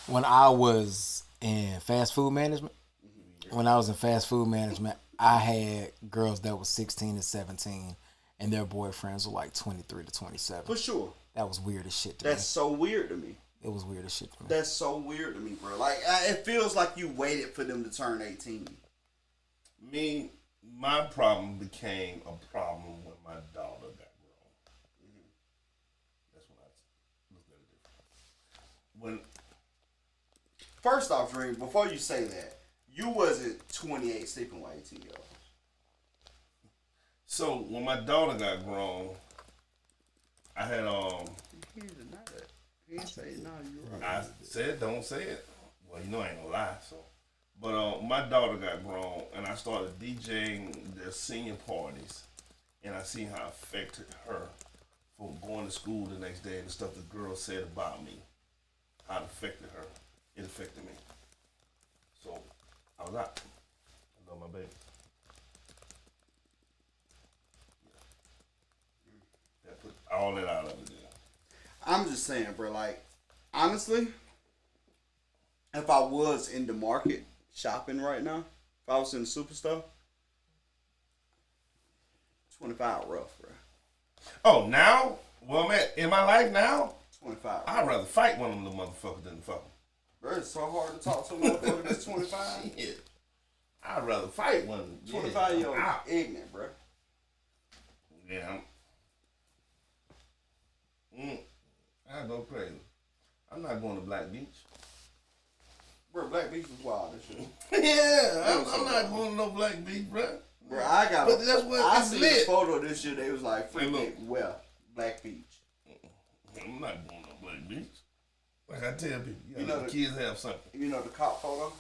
When I was in fast food management, I had girls that was 16 and 17, and their boyfriends were like 23 to 27. For sure. That was weird as shit to me. That's so weird to me. It was weird as shit to me. That's so weird to me, bro. Like, it feels like you waited for them to turn 18. My problem became a problem when my daughter got grown. That's when I looked at it different. First off, Dream, before you say that, you wasn't 28 sleeping with 18-year-olds. So when my daughter got grown, I had He didn't deny that. He didn't say no. You're right. I said don't say it. Well, you know I ain't gonna lie. So, but my daughter got grown, and I started DJing the senior parties, and I seen how it affected her from going to school the next day and the stuff the girls said about me, how it affected her. It affected me. So I was out. I love my baby. Yeah. That put all that out of it there. I'm just saying, bro, like, honestly, if I was in the market shopping right now, if I was in the superstore, 25 rough, bro. Oh, now? Well, man, in my life now, 25. I'd rather fight one of them little motherfuckers than fuck them. Bro, it's so hard to talk to a motherfucker that's 25. Shit. I'd rather fight one. 25-year-old Yeah, I'm out. ignorant, bro. Yeah, I go crazy. I'm not going to Black Beach. Bro, Black Beach was wild this shit. Yeah, I'm so not wild. going to no Black Beach, bro. Bro, I got But that's what I it's seen lit. a photo this year. They was like, Hey, freak look. it, well, Black Beach. I'm not going to Black Beach. Like I tell people, You know the the- kids have something. You know the cop photo?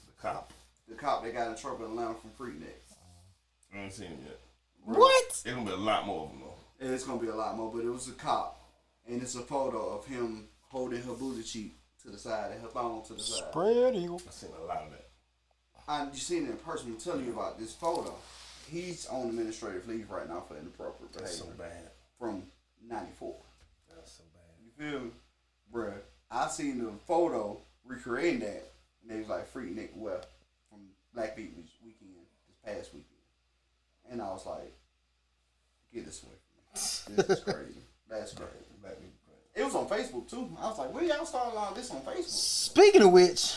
The cop. The cop that got in trouble in Atlanta from Freaknik. I ain't seen it yet. What? There's going to be a lot more of them, though. And it's gonna be a lot more, but it was a cop, and it's a photo of him holding her booty cheek to the side and her thong to the side. Spread eagle. I've seen a lot of that. You seen it in person. I'm telling you about this photo. He's on administrative leave right now for inappropriate That's behavior so bad. from '94. That's so bad. You feel me, bruh? I seen the photo recreating that, and they was like Freaknik, well, from Black Beach weekend this past weekend, and I was like, get this away from me. This is crazy. That's crazy. Black Beach, crazy. It was on Facebook too. I was like, where y'all started all this on Facebook? Speaking of which,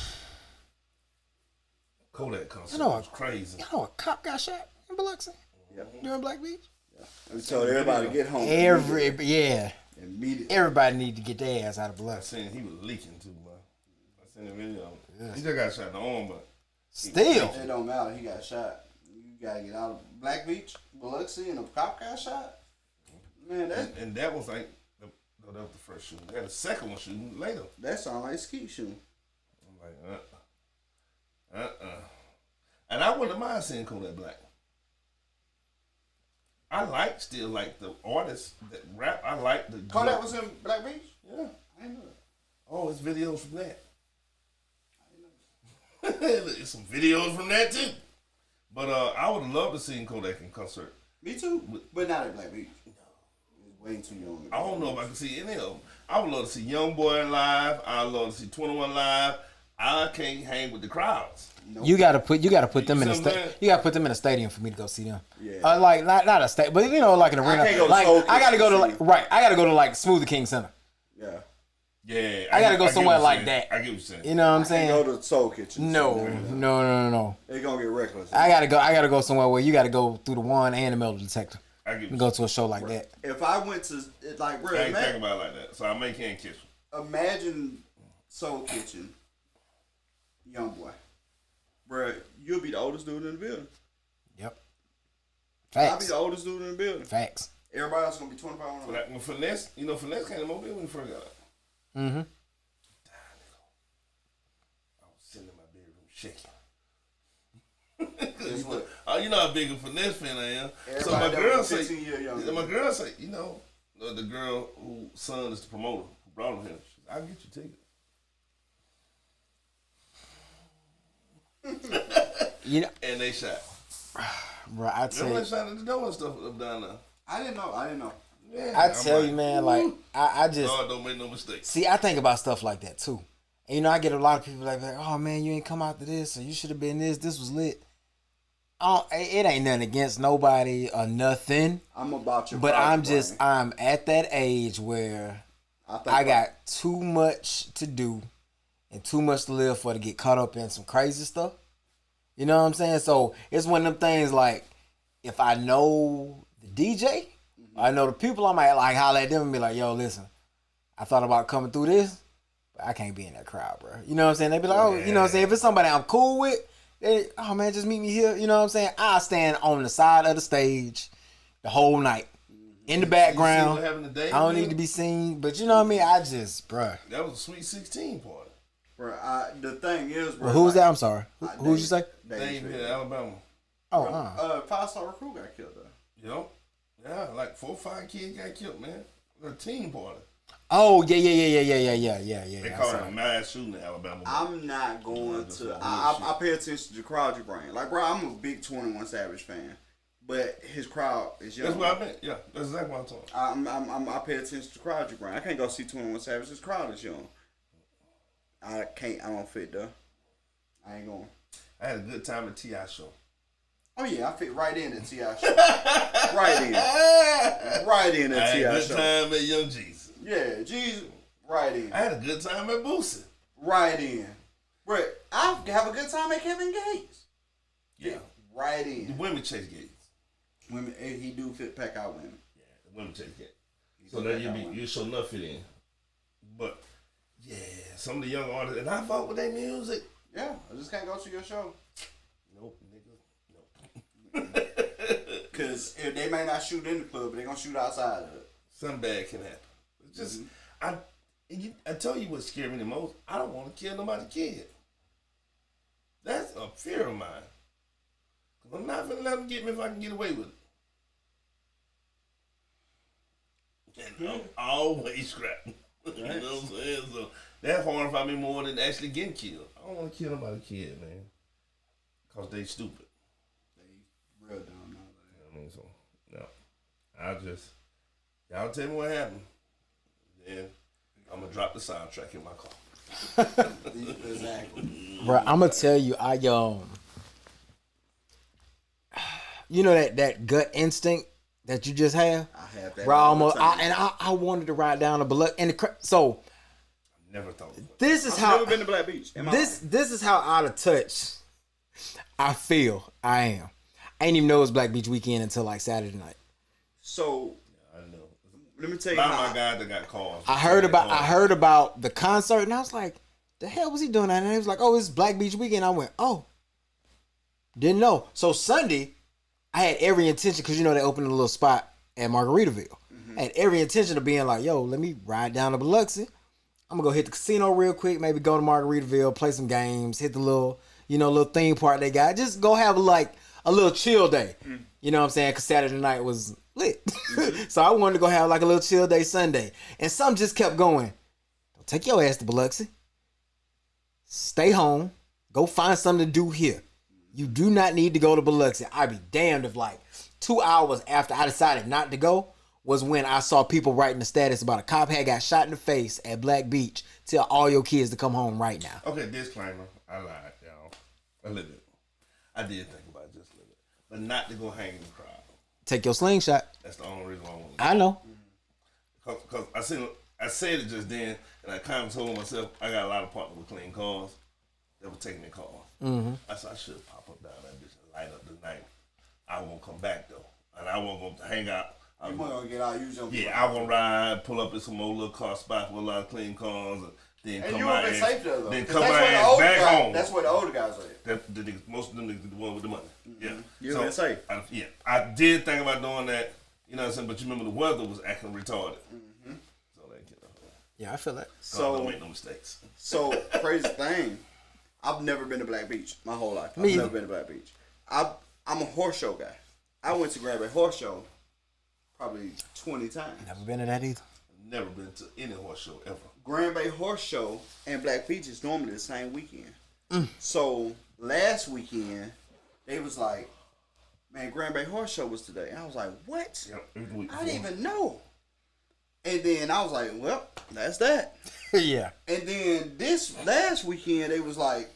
Kodak concert You know was crazy. you know a cop got shot in Biloxi Yep. during Black Beach. We told everybody to get home. Immediately. Immediately. Everybody need to get their ass out of I Biloxi. seen he was leaking too, bro. I seen the video. He just got shot in the arm, but Still. It don't matter. He got shot. You gotta get out of Black Beach, Biloxi, and a cop got shot. Man, and that was like that was the first shooting. They had a second one shooting later. that sound like skeet shooting. I'm like, And I wouldn't mind seeing Kodak Black. I still like the artists that rap. I like the Kodak was in Black Beach? Yeah. I didn't know that. Oh, it's videos from that. There's some videos from that too. But I would love to see Kodak in concert. Me too, but not at Black Beach. It's way too young. I don't know if I can see any of them. I would love to see Young Boy live. I would love to see 21 live. I can't hang with the crowds. Nope. You gotta put them in a see what I'm saying? you gotta put them in a stadium for me to go see them. Yeah. Like not a stadium, but you know, like an arena. can't go to Like Soul I gotta go to Kitchen. I gotta go to like Smoothie King Center. Yeah. Yeah, I gotta go get somewhere what like you're that. saying. I get what you're saying. You know what I'm I saying? can't go to Soul Kitchen. No. They're gonna get reckless. I gotta go somewhere where you gotta go through the one and the metal detector. I get And what go you're to a show like that. If I went to like, bro, saying. I ain't thinking about it like that. So I may can't kiss you. imagine Soul Kitchen, Young Boy, Bruh, you'll be the oldest dude in the building. Yep. I'll be Facts. the oldest dude in the building. Facts. Everybody else gonna be 25 on But like, when Finesse, Finesse came to Mobile when he first got out. Mm-hmm. I was sitting in my bedroom shaking. You know how big a Finesse fan I am. So my girl say, the girl whose son is the promoter who brought him here, she said, I'll get you tickets. And they shot. Bro, I tell Remember you, they shot at the door and stuff up down there. I didn't know. Yeah, I tell you, man, like I just God don't make no mistakes. see. I think about stuff like that too. And I get a lot of people like, "Oh man, you ain't come out to this, or you should have been this. This was lit." It ain't nothing against nobody or nothing. I'm about your But private I'm at that age where I got too much to do and too much to live for to get caught up in some crazy stuff. You know what I'm saying? So it's one of them things like, if I know the DJ, I know the people, I might like holler at them and be like, yo, listen, I thought about coming through this, but I can't be in that crowd, bro. You know what I'm saying? They be like, oh, you know what I'm saying? If it's somebody I'm cool with, oh man, just meet me here. You know what I'm saying? I'll stand on the side of the stage the whole night. In the background. What happened today, I don't need to be seen. But you know what I mean? I just, bruh. That was a Sweet 16 party. Bruh, the thing is, bruh. Well, who was that? I'm sorry. Who'd you say? Dave here in Alabama. Oh, 5-star recruit got killed though. Yep. Yeah, like 4 or 5 kids got killed, man. A team party. Oh, yeah. They call it a mass shooting in Alabama. I'm not going to. I pay attention to the crowd you bring. Like, bro, I'm a big 21 Savage fan, but his crowd is young. That's what I meant. Yeah, that's exactly what I'm talking. I pay attention to the crowd you bring. I can't go see 21 Savage. His crowd is young. I don't fit though. I ain't going. I had a good time at T.I. show. Oh yeah, I fit right in at T.I. show. Right in at T.I. show. I had a good time at Young Jesus. Yeah, Jesus. Right in. I had a good time at Boosie. Right in. Right. I have a good time at Kevin Gates. Yeah. Right in. The women chase Gates. Women, he do fit pack out women. Yeah, the women chase Gates. So that you show enough fit in. But yeah, some of the young artists, and I fuck with their music. Yeah, I just can't go to your show. Nope, nigga. Nope. Cause if they may not shoot in the club, but they gonna shoot outside of it. Something bad can happen. It's just I tell you what scared me the most. I don't want to kill nobody's kid. That's a fear of mine. Cause I'm not gonna let them get me if I can get away with it. And I'm always scrapping. You know what I'm saying? So that horrified me more than actually getting killed. I don't want to kill nobody's kid, man. Cause they stupid. They real dumb now. You know what I mean? So no. Y'all tell me what happened. Then I'm gonna drop the soundtrack in my car. Exactly. bro, I'm gonna tell you, you know that gut instinct that you just have. I have that. Bro, I wanted to ride down the Biloxi, and so Never thought of it. this is I've how never been to Black Beach. this is how out of touch I feel I am. I didn't even know it was Black Beach weekend until like Saturday night. So I know. let me tell A you lot of how. my guys that got calls. I heard about the concert, and I was like, the hell was he doing that? And he was like, oh, it's Black Beach weekend. I went, oh, didn't know. So Sunday, I had every intention, because they opened a little spot at Margaritaville. I had every intention of being like, yo, let me ride down to Biloxi. I'm gonna go hit the casino real quick, maybe go to Margaritaville, play some games, hit the little theme park they got. Just go have a little chill day. You know what I'm saying? Because Saturday night was lit. So I wanted to go have like a little chill day Sunday. And some just kept going, don't take your ass to Biloxi. Stay home. Go find something to do here. You do not need to go to Biloxi. I'd be damned if 2 hours after I decided not to go was when I saw people writing the status about a cop had got shot in the face at Black Beach. Tell all your kids to come home right now. Okay, disclaimer. I lied, y'all. A little bit. I did think about it just a little bit. But not to go hang in the crowd. Take your slingshot. That's the only reason why I want to. I know. Because I said it just then, and I kind of told myself, I got a lot of partners with clean cars that were taking their cars. Mm-hmm. I said, I should pop up down that bitch and light up the night. I won't come back, though. And I won't go hang out. You want to get out, use your. Yeah, I won't ride, pull up in some old little car spots with a lot of clean cars, and Then And come you my would have been ass, safe there, though. then 'Cause come that's my where the ass older back guys- home. That's where the older guys are at. The niggas, most of them niggas the one with the money. Yeah. You been safe. I did think about doing that. You know what I'm saying? But you remember the weather was acting retarded. So they, Yeah, I feel that. so don't make no mistakes. So crazy thing, I've never been to Black Beach my whole life. I've Me never either. been to Black Beach. I'm a horse show guy. I went to grab a horse show probably 20 times. Never been to that either. Never been to any horse show ever. Grand Bay Horse Show and Black Beach is normally the same weekend. So last weekend, they was like, man, Grand Bay Horse Show was today. And I was like, what? Yep. Every week I didn't even know. And then I was like, well, that's that. Yeah. And then this last weekend, they was like,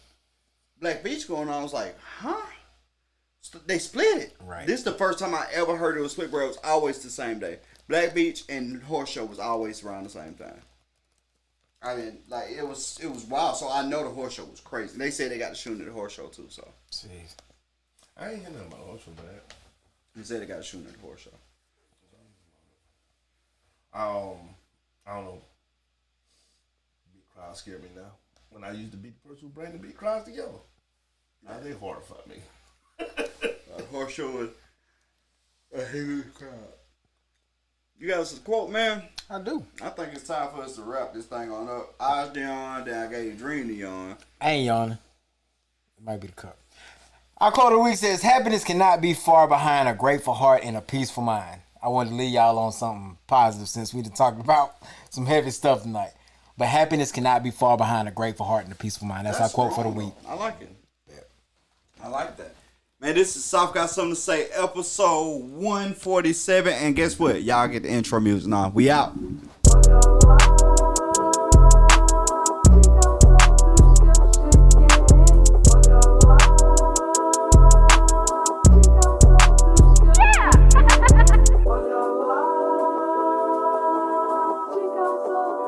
Black Beach going on. I was like, huh? They split it. Right. This is the first time I ever heard it was split, where it was always the same day. Black Beach and Horse Show was always around the same time. I mean, like it was wild. So I know the horse show was crazy. They said they got the shooting at the horse show too. So Jeez. I ain't hear nothing about horse show, man. they said they got the shooting at the horse show. I don't know. Big crowds scare me now. When I used to be the person who bring the big crowds together, now they horrify me. Horse show is a huge crowd. You got us a quote, man? I do. I think it's time for us to wrap this thing on up. Eyes down, then I gave you a dream to yawn. I ain't yawning. It might be the cup. Our quote of the week says, happiness cannot be far behind a grateful heart and a peaceful mind. I wanted to leave y'all on something positive since we done talked about some heavy stuff tonight. But happiness cannot be far behind a grateful heart and a peaceful mind. That's our quote for the week. I like it. Yeah. I like that. Man, this is Soft Got Something to Say, episode 147. And guess what? Y'all get the intro music now. We out.